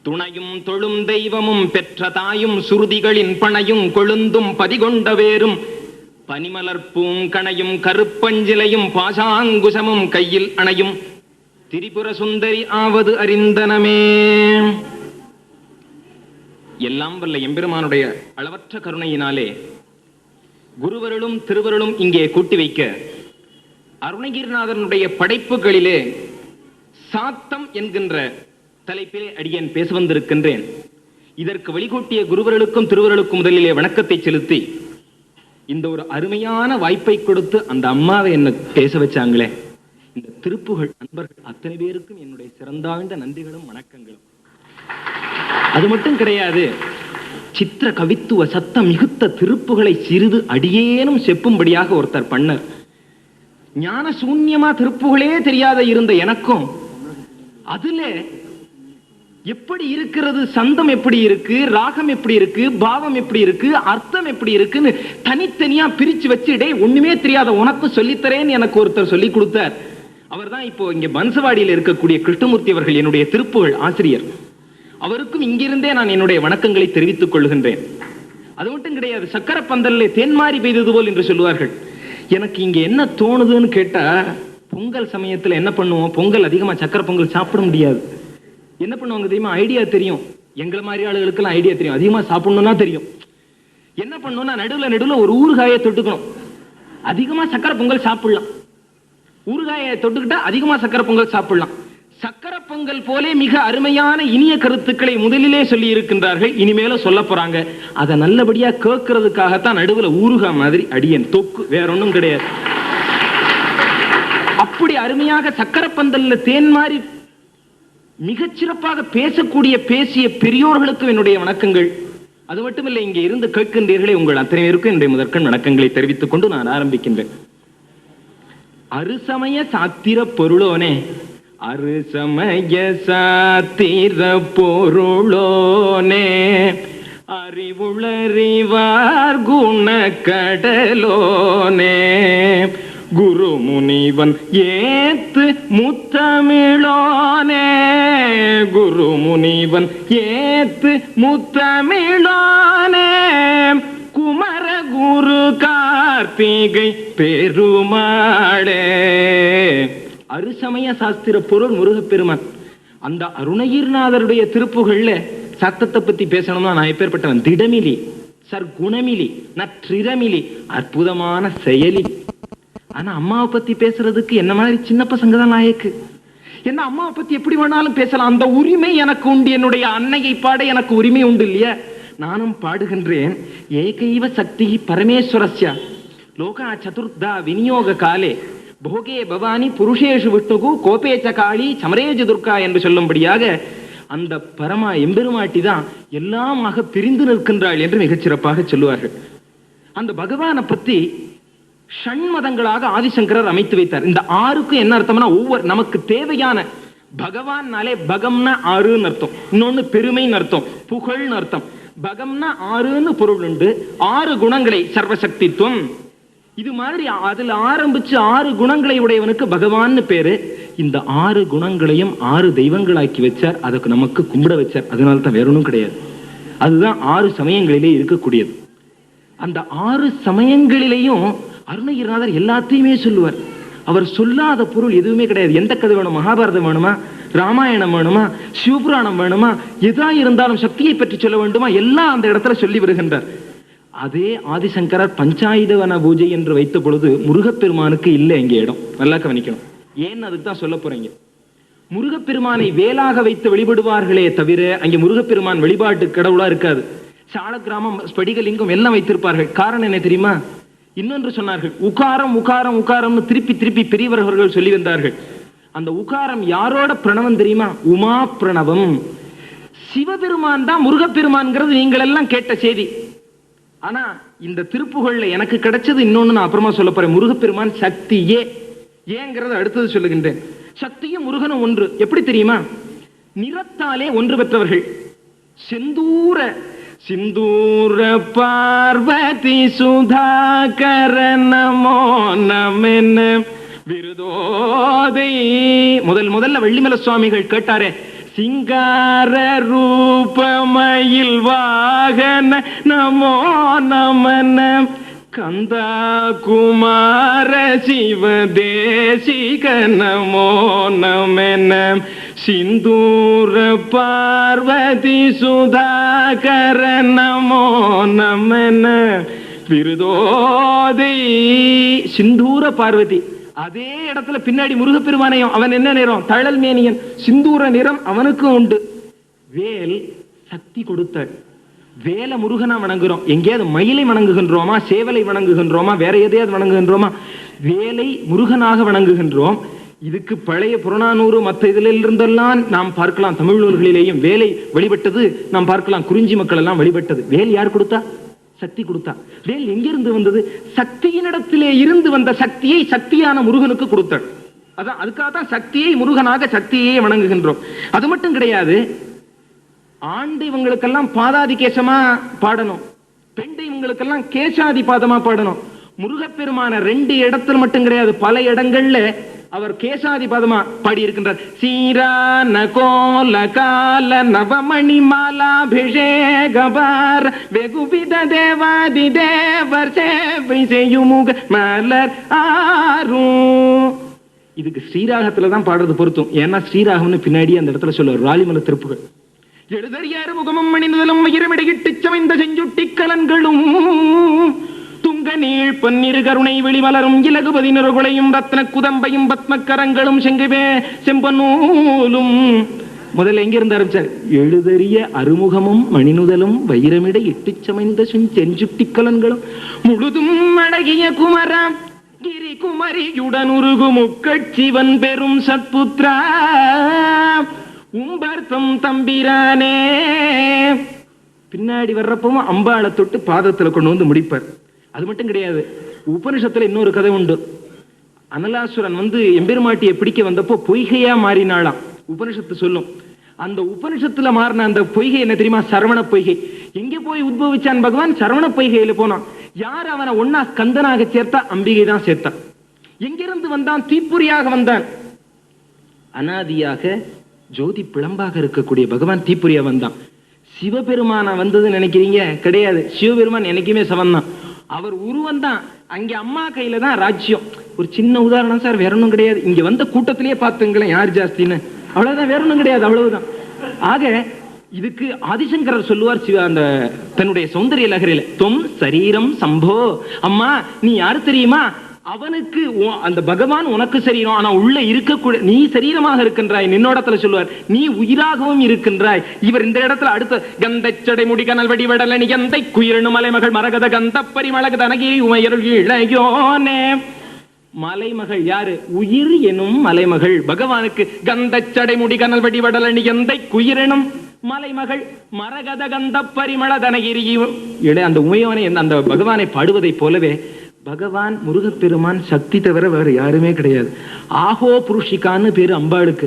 துணையும் தொழும் தெய்வமும் பெற்ற தாயும் சுருதிகளின் பணையும் கொழுந்தும் பதிகொண்ட வேரும் பனிமலர் பூங்கணையும் கருப்பஞ்சிலையும் பாசாங்குசமும் கையில் அணையும் திரிபுர சுந்தரி ஆவது அறிந்தனமே. எல்லாம் வல்ல எம்பெருமானுடைய அளவற்ற கருணையினாலே குருவருளும் திருவருளும் இங்கே கூட்டி வைக்க அருணகிரிநாதனுடைய படைப்புகளிலே சாத்தம் என்கின்ற தலைப்பிலே அடியேன் பேச வந்திருக்கின்றேன். இதற்கு வழிகூட்டிய குருவருளுக்கும் திருவருளுக்கும் முதலிலே வணக்கத்தை செலுத்தி இந்த ஒரு அருமையான வாய்ப்பை கொடுத்து அந்த அம்மாவை என்ன பேச வச்சாங்களே, இந்த திருப்புகழ் நண்பர்கள் அத்தனை பேருக்கும் என்னுடைய சிறந்தாழ்ந்த நன்றிகளும் வணக்கங்களும். அது மட்டும் கிடையாது, சித்திர கவித்துவ சத்தம் மிகுத்த திருப்புகளை சிறிது அடியேனும் செப்பும்படியாக ஒருத்தர் பண்ணர். ஞான சூன்யமா திருப்புகளே தெரியாத இருந்த எனக்கும் அதுல எப்படி இருக்கிறது, சந்தம் எப்படி இருக்கு, ராகம் எப்படி இருக்கு, பாவம் எப்படி இருக்கு, அர்த்தம் எப்படி இருக்குன்னு தனித்தனியா பிரிச்சு வச்சுடே ஒண்ணுமே தெரியாத உனக்கும் சொல்லித்தரேன்னு எனக்கு ஒருத்தர் சொல்லி கொடுத்தார். அவர் தான் இப்போ இங்க பன்சவாடியில் இருக்கக்கூடிய கிருஷ்ணமூர்த்தி அவர்கள், என்னுடைய திருப்புகழ் ஆசிரியர். அவருக்கும் இங்கிருந்தே நான் என்னுடைய வணக்கங்களை தெரிவித்துக் கொள்கின்றேன். அது மட்டும் கிடையாது, சக்கர பந்தல்ல தேன்மாரி பெய்தது போல் என்று சொல்லுவார்கள். எனக்கு இங்க என்ன தோணுதுன்னு கேட்டா, பொங்கல் சமயத்துல என்ன பண்ணுவோம், பொங்கல் அதிகமா சக்கரை பொங்கல் சாப்பிட முடியாது. என்ன பண்ணுவாங்க தெரியுமா, ஐடியா தெரியும், எங்களை மாதிரி ஆளுகளுக்கெல்லாம் ஐடியா தெரியும், அதிகமா சாப்பிடணும்னா தெரியும். என்ன பண்ணணும்னா நடுவுல ஒரு ஊறுகாயை தொட்டுக்கணும், அதிகமா சக்கரை பொங்கல் சாப்பிடலாம். ஊறுகாயை தொட்டுக்கிட்டா அதிகமா சக்கரை பொங்கல் சாப்பிடலாம். சக்கரை பொங்கல் போலே மிக அருமையான இனிய கருத்துக்களை முதலிலே சொல்லி இருக்கின்றார்கள், இனிமேலும் சொல்ல போறாங்க. அதை நல்லபடியா கேட்கறதுக்காகத்தான் நடுவுல ஊறுகா மாதிரி அடியன் தொக்கு, வேற ஒன்றும் கிடையாது. அப்படி அருமையாக சக்கரை பந்தல்ல தேன் மாதிரி மிகச்சிறப்பாக பேசிய பெரியோர்களுக்கும் என்னுடைய வணக்கங்கள். அது மட்டுமில்லை, இங்கே இருந்து கேட்கின்றீர்களே உங்கள் அத்தனை பேருக்கும் என்னுடைய முதற்கண் வணக்கங்களை தெரிவித்துக் கொண்டு நான் ஆரம்பிக்கின்றேன். அருசமய சாத்திர பொருளோனே, அருசமய சாத்திர பொருளோனே, அறிவுளறிவார் குண கடலோனே, குரு முனிவன் ஏத்து முத்தமிழோனே, குரு முனிவன் ஏத்து முத்தமிழோனே, குமர குரு கார்த்திகை பெருமாளே. அருசமய சாஸ்திர பொருள் முருகப்பெருமான். அந்த அருணகிரிநாதருடைய திருப்புகள்ல சத்தத்தை பத்தி பேசணும்னா நான் எப்பேற்பட்டவன், திடமிலி சர்க்குணமிலி நற்றிரமிலி அற்புதமான செயலி. ஆனா அம்மாவை பத்தி பேசுறதுக்கு என்ன மாதிரி சின்ன பசங்க தான் நாயக்கு. என்ன அம்மாவை பத்தி எப்படி வேணாலும் பேசலாம், அந்த உரிமை எனக்கு உண்டு. என்னுடைய அன்னையை பாட எனக்கு உரிமை உண்டு இல்லையா, நானும் பாடுகின்றேன். ஏகைவ சக்தி பரமேஸ்வரஸ்ய லோகா சதுர்தா விநியோக காலே போகே பவானி புருஷேஷு விஷ்ணுகு கோபேச்ச காளி சமரேஜ துர்கா என்று சொல்லும்படியாக அந்த பரமா எம்பெருமாட்டி தான் எல்லாமாக பிரிந்து நிற்கின்றாள் என்று மிகச்சிறப்பாக சொல்லுவார்கள். அந்த பகவானை பத்தி ஷண்மதங்களாக ஆதிசங்கரர் அமைத்து வைத்தார். இந்த ஆறுக்கும் என்ன அர்த்தம்னா, ஒவ்வொரு நமக்கு தேவையான பகவான்னாலே பகம்னா ஆறுன்னு அர்த்தம், இன்னொன்னு பெருமைன்னு அர்த்தம், புகழ்னு அர்த்தம். பகம்னா ஆறுன்னு பொருள் உண்டு. 6 குணங்களை, சர்வசக்தித்துவம், இது மாதிரி அதுல ஆரம்பிச்சு 6 குணங்களை உடையவனுக்கு பகவான்னு பேரு. இந்த 6 குணங்களையும் 6 தெய்வங்களாக்கி வச்சார், அதுக்கு நமக்கு கும்பிட வச்சார். அதனால தான் வேற ஒன்றும் கிடையாது. அதுதான் 6 சமயங்களிலே இருக்கக்கூடியது. அந்த 6 சமயங்களிலேயும் அருணகிரிநாதர் எல்லாத்தையுமே சொல்லுவார். அவர் சொல்லாத பொருள் எதுவுமே கிடையாது. எந்த கதை வேணும், மகாபாரதம் வேணுமா, ராமாயணம் வேணுமா, சிவபுராணம் வேணுமா, எதா இருந்தாலும் சக்தியை பற்றி சொல்ல வேண்டுமா, எல்லாம் அந்த இடத்துல சொல்லி வருகின்றார். அதே ஆதிசங்கரர் பஞ்சாயுதவன பூஜை என்று வைத்த பொழுது முருகப்பெருமானுக்கு இல்லை இங்கே இடம். நல்லா கவனிக்கணும். ஏன்னு அதுக்கு தான் சொல்ல போறீங்க. முருகப்பெருமானை வேலாக வைத்து வழிபடுவார்களே தவிர அங்கே முருகப்பெருமான் வழிபாட்டு கடவுளா இருக்காது. சால கிராமம், ஸ்படிகலிங்கம் எல்லாம் வைத்திருப்பார்கள். காரணம் என்ன தெரியுமா? இன்னொன்று சொன்னார்கள், உகாரம் உகாரம் உகாரம்னு திருப்பி திருப்பி பெரியவர்கள் சொல்லி வந்தார்கள். அந்த உகாரம் யாரோட பிரணவம் தெரியுமா? உமா பிரணவம். சிவபெருமான் தான் முருகப்பெருமான்ங்கிறது நீங்கள் எல்லாம் கேட்ட செய்தி. ஆனா இந்த திருப்புகள்ல எனக்கு கிடைச்சது இன்னொன்னு, நான் அப்புறமா சொல்ல போறேன். முருகப்பெருமான் சக்தியே, ஏங்கிறத அடுத்தது சொல்லுகின்றேன். சக்தியும் முருகனும் ஒன்று. எப்படி தெரியுமா? நிறத்தாலே ஒன்று பெற்றவர்கள். செந்தூர சிந்தூர பார்வதி சுதாகர நமோ நமன விருதோதை. முதல்ல வெள்ளிமலை சுவாமிகள் கேட்டாரே, சிங்கார ரூபமயில் வாகன நமோ நமன கந்தா குமார சிவ தேசிக நமோ நமன சிந்தூர பார்வதி சுதாகர நமோ நமன விருதோதை. சிந்தூர பார்வதி. அதே இடத்துல பின்னாடி முருகப்பெருமானையும், அவன் என்ன நிறம்? தழல் மேனியன். சிந்தூர நிறம் அவனுக்கும் உண்டு. வேல் சக்தி கொடுத்தாள். வேல முருகனா வணங்குறோம். எங்கேயாவது மயிலை வணங்குகின்றோமா, சேவலை வணங்குகின்றோமா, வேற எதையாவது வணங்குகின்றோமா? வேலை முருகனாக வணங்குகின்றோம். இதுக்கு பழைய புறநானூறு மற்ற இதுல இருந்தெல்லாம் நாம் பார்க்கலாம். தமிழ் நூல்களிலேயும் வேலை வழிபட்டது நாம் பார்க்கலாம். குறிஞ்சி மக்கள் எல்லாம் வழிபட்டது. வேல் யார் கொடுத்தா? சக்தி கொடுத்தா. வேல் எங்கிருந்து வந்தது? சக்தியினிடத்திலே இருந்து வந்த சக்தியை சக்தியான முருகனுக்கு கொடுத்தாள். அதான் அதுக்காக தான் சக்தியை முருகனாக சக்தியே வணங்குகின்றோம். அது மட்டும் கிடையாது, ஆண்டு இவங்களுக்கெல்லாம் பாதாதி கேசமா பாடணும், பெண்டு இவங்களுக்கெல்லாம் கேசாதி பாதமா பாடணும். முருகப்பெருமான 2 இடத்துல மட்டும் கிடையாது, பல இடங்கள்ல அவர் கேசாதி பாதமா பாடி இருக்கின்றார். சீரான கோல கால நவமணி மாலாபிஷேகபார் வெகுவித தேவாதி தேவர் சேவை செய்யுமுக மலர் ஆரும். இதுக்கு ஸ்ரீராகத்துல தான் பாடுறது பொருத்தும். ஏன்னா ஸ்ரீராகம்னு பின்னாடி அந்த இடத்துல சொல்லுவார். ராலிமலை திருப்புகள். எழுதறியாறு முகமும் மணிநுதலும் உயிரமிடையிட்டு சமைந்த செஞ்சுட்டி கலன்களும் துங்க நீள் பன்னிரு கருணை வெளிமலரும் இலகுபதி நிறகுலையும் ரத்ன குதம்பையும் பத்மக்கரங்களும் செங்குவே செம்பனூலும். முதல்ல எங்க இருந்து ஆரம்பிச்சார்? எழுதறிய அறுமுகமும் மணிநுதலும் வைரமிடை இட்டு சமைந்த செஞ்சுட்டி கலன்களும் முழுதும் அழகிய குமரா கிரி குமரியுடன் உருகு முக்கட்சிவன் பெரும் சத்புத்ரா உம்பர்த்தம் தம்பிரானே. பின்னாடி வர்றப்பவும் அம்பாளை தொட்டு பாதத்துல கொண்டு வந்து முடிப்பார். அது மட்டும் கிடையாது, உபனிஷத்துல இன்னொரு கதை உண்டு. அனலாசுரன் எம்பெருமாட்டியை பிடிக்க வந்தப்போ பொய்கையா மாறினாளாம். உபனிஷத்து சொல்லும். அந்த உபனிஷத்துல மாறின அந்த பொய்கை என்ன தெரியுமா? சரவண பொய்கை. எங்க போய் உத்பவிச்சான் பகவான்? சரவண பொய்கையில போனான். யார் அவனை ஒன்னா ஸ்கந்தனாக சேர்த்தா? அம்பிகை தான் சேர்த்தான். எங்கிருந்து வந்தான்? தீப்புரியாக வந்தான். அனாதியாக ஜோதி பிளம்பாக இருக்கக்கூடிய பகவான் தீப்புரியா வந்தான். சிவபெருமான வந்தது நினைக்கிறீங்க? கிடையாது. சிவபெருமான் என்னைக்குமே சவந்தான். அவர் உருவம் தான். அங்க அம்மா கையில தான் ராஜ்யம். ஒரு சின்ன உதாரணம் சார், வேற ஒன்றும் கிடையாது. இங்க வந்த கூட்டத்திலேயே பார்த்துங்களேன் யார் ஜாஸ்தின்னு. அவ்வளவுதான், வேற ஒன்றும் கிடையாது. அவ்வளவுதான். ஆக இதுக்கு ஆதிசங்கரர் சொல்லுவார் அந்த தன்னுடைய சௌந்தரிய லகரியில, தொம் சரீரம் சம்போ. அம்மா நீ யாரு தெரியுமா? அவனுக்கு அந்த பகவான் உனக்கு சரீரம், ஆனா உள்ள இருக்கக்கூடிய நீ சரீரமாக இருக்கின்றாய். நின்னோடத்துல சொல்லுவார், நீ உயிராகவும் இருக்கின்றாய். இவர் இந்த இடத்துல அடுத்த கந்தச்சடை முடி கனல் வடி வடலனி கந்தை குயிரணு மலைமகள் மரகத கந்த பரிமளக தனகிரி உமையருள் இளையோனே. மலைமகள் யாரு? உயிர் எனும் மலைமகள் பகவானுக்கு. கந்தச்சடை முடி கனல் வடி வடலனி கந்தை குயிரெனும் மலைமகள் மரகத கந்த பரிமள தனகிரி. அந்த உமையோனை அந்த பகவானை பாடுவதை போலவே பகவான் முருகப்பெருமான் சக்தி தவிர வேற யாருமே கிடையாது. ஆஹோ புருஷிகான்னு பேரு அம்பாளுக்கு.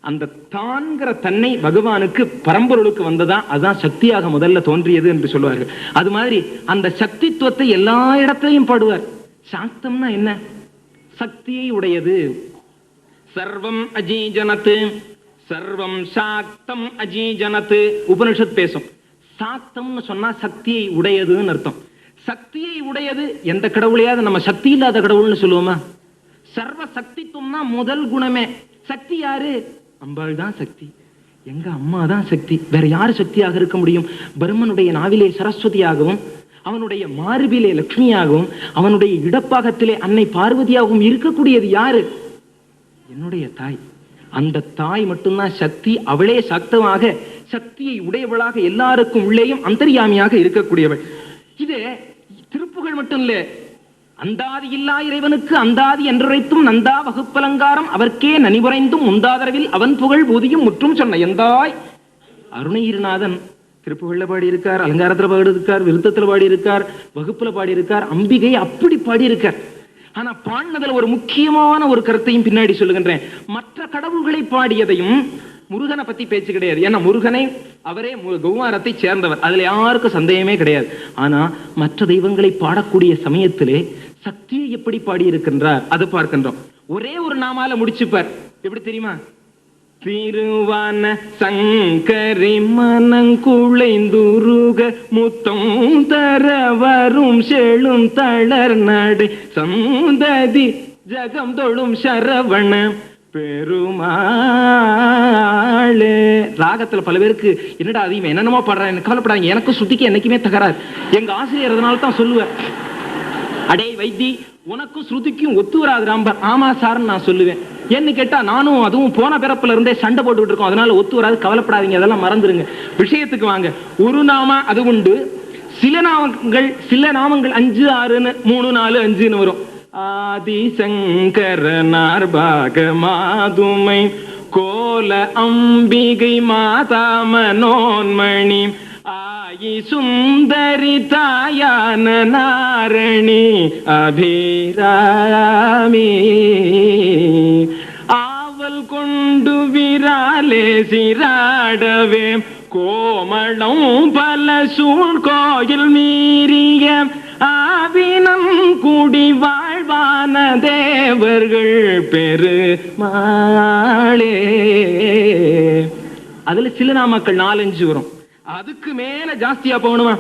அந்த தான்கிற தன்னை பகவானுக்கு பரம்பொருளுக்கு வந்ததா, அதுதான் சக்தியாக முதல்ல தோன்றியது என்று சொல்லுவார்கள். அது மாதிரி அந்த சக்தித்துவத்தை எல்லா இடத்திலையும் பாடுவார். சாக்தம்னா என்ன? சக்தியை உடையது. சர்வம் அஜீஜனத்து, சர்வம் சாக்தம் அஜீஜனத்து உபனிஷத் பேசும். சாக்தம்னு சொன்னா சக்தியை உடையதுன்னு அர்த்தம். சக்தியை உடையது எந்த கடவுளையாவது நம்ம சக்தி இல்லாத கடவுள்னு சொல்லுவோமா? சர்வ சக்தித்துவம்னா முதல் குணமே. சக்தி யாரு? அம்பாள் தான் சக்தி. எங்க அம்மா தான் சக்தி. வேற யாரு சக்தியாக இருக்க முடியும்? பிரம்மனுடைய நாவிலே சரஸ்வதியாகவும், அவனுடைய மார்பிலே லட்சுமியாகவும், அவனுடைய இடப்பாகத்திலே அன்னை பார்வதியாகவும் இருக்கக்கூடியது யாரு? என்னுடைய தாய். அந்த தாய் மட்டும்தான் சக்தி. அவளே சக்தமாக சக்தியை உடையவளாக எல்லாருக்கும் உள்ளேயும் அந்தர்யாமியாக இருக்கக்கூடியவள். இது திருப்புகள் மட்டும் இல்ல, அந்தாதி இல்லா இறைவனுக்கு அந்தாதி என்றுரைத்தும் நந்தா வகுப்பலங்காரம் அவர்க்கே நனிபுரைந்தும் முந்தாதரவில் அவன் புகழ் பூதியும் முற்றும் சொன்ன எந்தாய் அருணகிரிநாதன் திருப்புகள்ல பாடி இருக்கார், அலங்காரத்துல பாடி இருக்கார், விருத்தத்துல பாடி இருக்கார், வகுப்புல பாடி இருக்கார், அம்பிகை அப்படி பாடி இருக்கார். ஆனா பாடினதுல ஒரு முக்கியமான ஒரு கருத்தையும் பின்னாடி சொல்லுகின்றேன். மற்ற கடவுள்களை பாடியதையும், முருகனை பத்தி பேச்சு கிடையாது. ஏன்னா முருகனை அவரே கௌமாரத்தை சேர்ந்தவர், அதுல யாருக்கும் சந்தேகமே கிடையாது. ஆனா மற்ற தெய்வங்களை பாடக்கூடிய சமயத்திலே சக்தியை எப்படி பாடி இருக்கின்றார் அது பார்க்கின்றோம். ஒரே ஒரு நாமால முடிச்சுப்பார். எப்படி தெரியுமா? திருவான சங்கரி மனங்குளைந்துருக முத்தம் தர வரும் செழும் தளர் நடை சந்ததி ஜகம் தொழும் சரவண பெருமாளே. ராகத்துல பல பேருக்கு என்னடா அதிகமா என்னென்னமோ பாடுறாங்க, கவலைப்படாதீங்க, எனக்கும் சுத்திக்கு என்னைக்குமே தகராறு. எங்க ஆசிரியர் அதனால தான் சொல்லுவேன், அடே வைத்தி உனக்கும் ஸ்ருதிக்கும் ஒத்து வராது ராம்பர். ஆமா சார்ன்னு நான் சொல்லுவேன். என்ன கேட்டா நானும் அதுவும் போன பிறப்புல இருந்தே சண்டை போட்டுக்கிட்டு இருக்கோம், அதனால ஒத்து வராது, கவலைப்படாதீங்க, அதெல்லாம் மறந்துருங்க. விஷயத்துக்கு வாங்க. ஒரு நாமா அது உண்டு. சில நாமங்கள் 5, 6, 3, 4, 5 வரும். ஆதிசங்கரனார் பாக மாதுமை கோல அம்பிகை மாதாமனோன்மணி ஆயி சுந்தரி தாயான நாரணி அபிராமி ஆவல் கொண்டு விராலே சிராடவே கோமளம் பல சூழ் கோயில் மீறிய ஆவினம் குடி வாழ்வான தேவர்கள் பெருமாளே. அதுல சில நாமக்கள் 4, 5 வரும். அதுக்கு மேல ஜாஸ்தியா போகணுமா?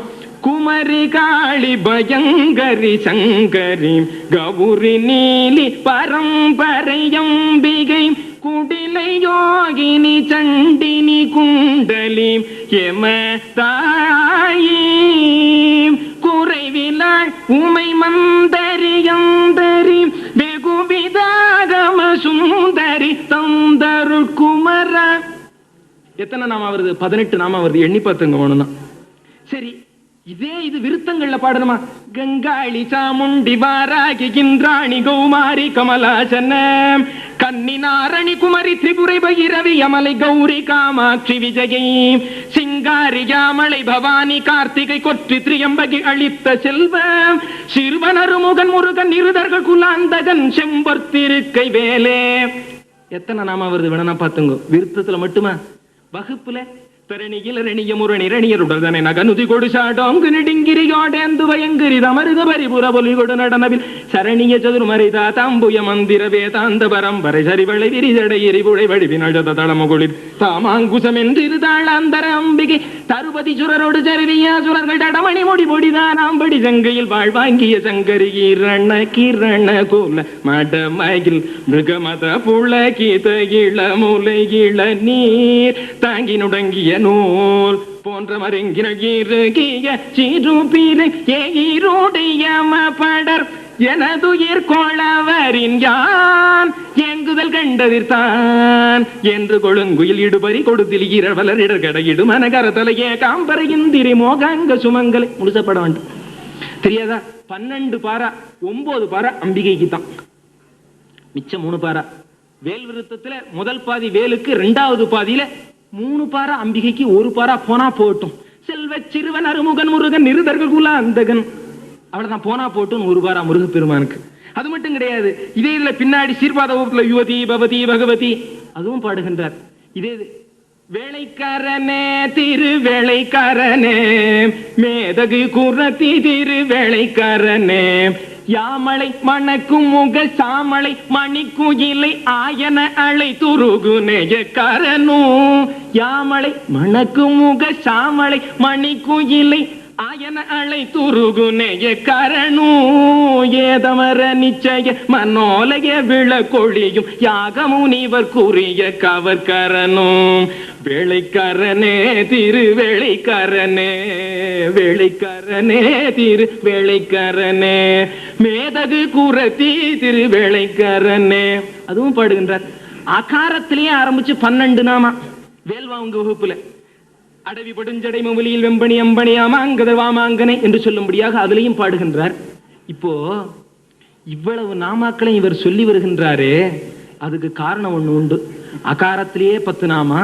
குமரி காளி பயங்கரி சங்கரி கௌரி நீலி பரம்பரையம்பிகை குடிலை யோகினி சண்டினி குண்டலி எம தாயி குறைவிலாள் உமை மந்தரி வெகுவிதாகம சுந்தரி தந்தருள் குமர. எத்தனை நாம வருது? 18 நாம வருது. எண்ணி பார்த்துங்க வேணும்னா. சரி, இது விருத்தங்கள்ல பாடணுமா? கங்காளி சாமுண்டி வாராகி கின்றாணி கௌமாரி கமலாசன கன்னி நாரணி குமரி திரிபுரை பகிரவி யமலை கௌரி காமாட்சி விஜயை சிங்காரி யாமலை பவானி கார்த்திகை கொற்றி திரியம்பகி அளித்த செல்வம் சிறுவனருமுகன் முருகன் இருதர்கள் குலாந்தகன் செம்பொர்த்திருக்கை வேலே. எத்தனை நாம வருது வேணா பாத்துங்க. விருத்தத்துல மட்டுமா? வகுப்புல தரணியில் ரணிய முரணி ரணியருடனே நகனுதி கொடு சாடோங்கு நெடுங்கிரியோடேந்து பயங்கிரி தமருக பரிபுர பொலி கொடு நடனவில் சரணிய சதுர்மரிதா தாம்புய மந்திர வேதாந்த பரம்பரை சரிவளை விரிதடை எரிபுழை வடிவின் அழத தளமுகுளிர் தாமாங்குசம் என்று தாளாந்தர அம்பிகை தருபதி சுரரோடு சரியா சுரர்கள் தடமணி மொடி பொடிதான் ஆம்படி சங்கையில் வாழ்வாங்கிய சங்கரி கிரண கோல மடமகில் மிருகமத புல கீத இள முலை இள நீர் தாங்கி நுடங்கிய நூல் போன்ற மருங்கிய படர் எனதுயிர் கோளவரின் யான் எங்குதல் கண்டதிர்தான் என்று கொழுங்குயில் இடுபறி கொடுத்தில் இரவலர் இடர்கடையிடு மனகர தலையே காம்பர இந்திரி மோகாங்க சுமங்கலை. முழுசப்பட வேண்டும் தெரியாதா? 12 பாரா 9 பாரா அம்பிகைக்கு தான், மிச்சம் 3 பாரா. வேல் விருத்தத்துல முதல் பாதி வேலுக்கு, 2வது பாதியில 3 பாரா அம்பிகைக்கு, 1 பாரா போனா போட்டும். செல்வ சிறுவன் அருமுகன் முருகன் நிருதர்கள் குலாந்தகன் அவ்வளவுதான், போனா போட்டும் 1 பாரா முருகப்பெருமானுக்கு. அது மட்டும் கிடையாது, இதே இதுல பின்னாடி சீர்பாத யுவதி பவதி பகவதி அதுவும் பாடுகின்றார். இதே வேளைக்காரனே திரு வேளைக்காரனே மேதகு குரத்தி திரு வேளைக்காரனே யாமலை மணக்கும் முக சாமலை மணிக்குயிலை ஆயன அலை துருகு நேயக்காரனும் யாமலை மணக்கும் முக சாமலை மணிக்குயிலை ஆயன அலை துருகு நேயக்காரனும் ஏதமர நிச்சய மனோலய விளக்கொழியும் யாகமுனிவர் கூறிய கவர்காரனும் வேளைக்காரனே திரு வேளைக்காரனே வேளைக்காரனே திரு வேளைக்காரனே மேதகு குரத்தி திரு வேளைக்காரனே. அதுவும் பாடுகின்றார். அகாரத்திலேயே ஆரம்பிச்சு 12 நாமா வேல்வா உங்க வகுப்புல அடவி படுஞ்சடை முவலியில் வெம்பணி அம்பணி ஆமாங்கதர் வாமாங்கனை என்று சொல்லும்படியாக அதிலையும் பாடுகின்றார். இப்போ இவ்வளவு நாமாக்களை இவர் சொல்லி வருகின்றாரே, அதுக்கு காரணம் ஒண்ணு உண்டு. அகாரத்திலேயே 10 நாமா,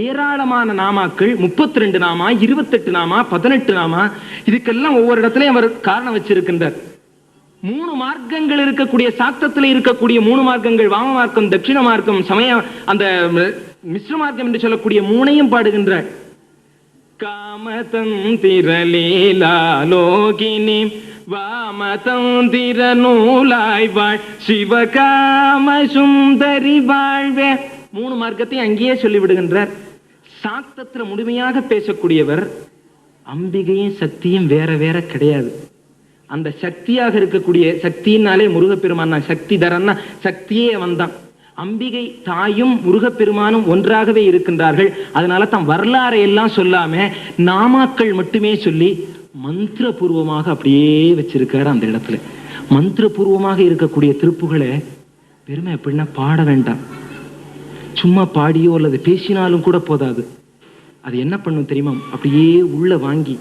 ஏராளமான நாமாக்கள், 32 நாமா, 28 நாமா, 18 நாமா, இதுக்கெல்லாம் ஒவ்வொரு இடத்துலயும் அவர் காரணம் வச்சிருக்கின்றார். 3 மார்க்கங்கள் இருக்கக்கூடிய சாக்தத்தில் இருக்கக்கூடிய 3 மார்க்கங்கள், வாம மார்க்கம், தட்சிண மார்க்கம், சமய அந்த மிஸ்ர மார்க்கம் என்று சொல்லக்கூடிய 3ஐயும் பாடுகின்றார். காமதந்திரலீலாலோகினி வாமதந்திர நூலாய் வாழ் சிவகாம சுந்தரி வாழ்வே 3 மார்க்கத்தையும் அங்கேயே சொல்லிவிடுகின்றார். சாக்தத்துல முழுமையாக பேசக்கூடியவர். அம்பிகையும் சக்தியும் வேற வேற கிடையாது. அந்த சக்தியாக இருக்கக்கூடிய, சக்தினாலே முருகப்பெருமான் சக்தி தரன்னா சக்தியே வந்தான். அம்பிகை தாயும் முருகப்பெருமானும் ஒன்றாகவே இருக்கின்றார்கள். அதனால தான் வரலாறை எல்லாம் சொல்லாம நாமாக்கள் மட்டுமே சொல்லி மந்திரபூர்வமாக அப்படியே வச்சிருக்காரு. அந்த இடத்துல மந்திரபூர்வமாக இருக்கக்கூடிய திருப்புகளை பெருமை எப்படின்னா பாட வேண்டாம், சும்மா பாடியோ அல்லது பேசினாலும் கூட போதாது. அது என்ன பண்ணும் தெரியுமா? அப்படியே உள்ள வாங்கி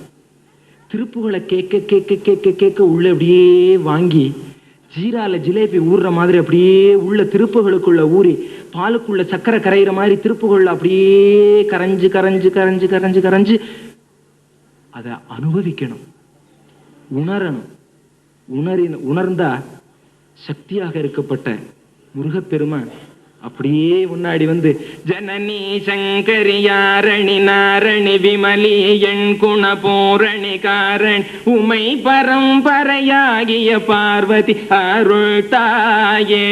திருப்புகளை கேட்க கேட்க கேட்க கேட்க உள்ள அப்படியே வாங்கி ஜீரால ஜிலேபி ஊறுற மாதிரி அப்படியே உள்ள திருப்புகளுக்குள்ள ஊறி பாலுக்குள்ள சக்கரை கரைகிற மாதிரி திருப்புகள்ல அப்படியே கரைஞ்சு கரைஞ்சு கரைஞ்சு கரைஞ்சு கரைஞ்சு அதை அனுபவிக்கணும், உணரணும். உணர்ந்தா சக்தியாக இருக்கப்பட்ட முருகப்பெருமான் அப்படியே முன்னாடி வந்து ஜனனி சங்கரி யாரணி நாரணி விமலி என் குண பூரணி காரண் உமை பரம்பரையாகிய பார்வதி அருள் தாயே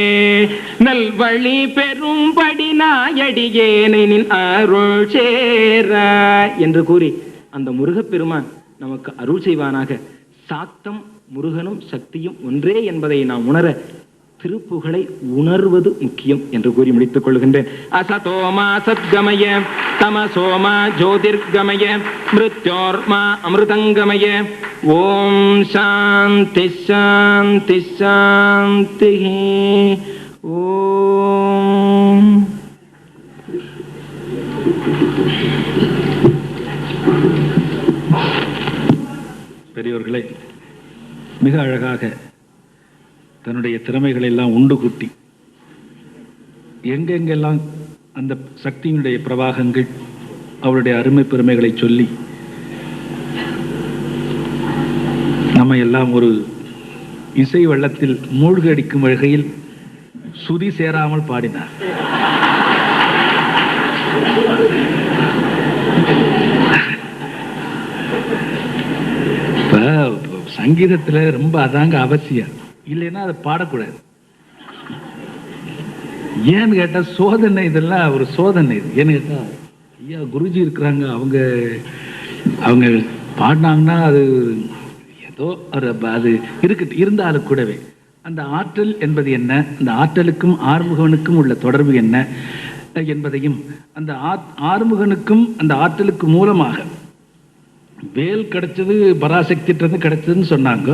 நல்வழி பெரும்படி நாயடியேனை நின் அருள் சேரா என்று கூறி அந்த முருகப்பெருமான் நமக்கு அருள் செய்வானாக. சாக்தம் முருகனும் சக்தியும் ஒன்றே என்பதை நாம் உணர திருப்புகளை உணர்வது முக்கியம் என்று கூறி முடித்துக் கொள்கின்றேன். அசதோமா சத்கமய தமசோமா ஜோதிர்கமய மிருத்யோர்மா அமிர்தங்கமய. ஓம் சாந்தி சாந்தி சாந்தி. ஓம் பெரியோர்களை மிக அழகாக தன்னுடைய திறமைகளை எல்லாம் உண்டு கூட்டி எங்கெங்கெல்லாம் அந்த சக்தியினுடைய பிரவாகங்கள் அவருடைய அருமை பெருமைகளை சொல்லி நம்ம எல்லாம் ஒரு இசை வெள்ளத்தில் மூழ்கடிக்கும் வகையில் சுதி சேராமல் பாடினார். சங்கீதத்துல ரொம்ப அதாங்க அவசியம், இல்லைன்னா அதை பாடக்கூடாது. ஏன்னு கேட்டா சோதனை, இதெல்லாம் ஒரு சோதனை. இது ஏன்னு கேட்டா ஐயா குருஜி இருக்கிறாங்க, அவங்க பாடினாங்கன்னா அது ஏதோ அது இருந்தாலும் கூடவே அந்த ஆற்றல் என்பது என்ன, அந்த ஆற்றலுக்கும் ஆறுமுகனுக்கும் உள்ள தொடர்பு என்ன என்பதையும், அந்த ஆறுமுகனுக்கும் அந்த ஆற்றலுக்கு மூலமாக வேல் கிடைச்சது பராசக்தின்றது கிடைச்சதுன்னு சொன்னாங்க.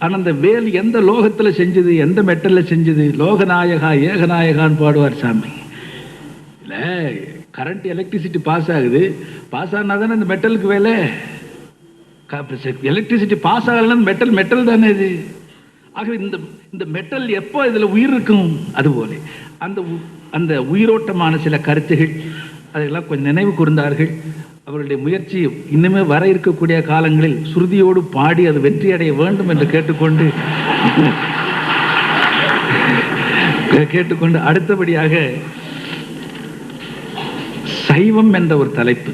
ஆனா அந்த வேல் எந்த லோகத்துல செஞ்சது, எந்த மெட்டல்ல செஞ்சது? லோகநாயகா ஏகநாயகான்னு பாடுவார் சாமி. இல்ல கரண்ட் எலக்ட்ரிசிட்டி பாஸ் ஆகுது, பாஸ் ஆனா தானே அந்த மெட்டலுக்கு வேலை. எலக்ட்ரிசிட்டி பாஸ் ஆகலன்னா மெட்டல் தானே இது. ஆகவே இந்த மெட்டல் எப்போ இதுல உயிர் இருக்கும், அதுபோல அந்த உயிரோட்டமான சில கருத்துகள் அதெல்லாம் கொஞ்சம் நினைவு கூர்ந்தார்கள். அவருடைய முயற்சி இன்னுமே வர இருக்கக்கூடிய காலங்களில் சுருதியோடு பாடி அது வெற்றி அடைய வேண்டும் என்று கேட்டுக்கொண்டு அடுத்தபடியாக சைவம் என்ற ஒரு தலைப்பு.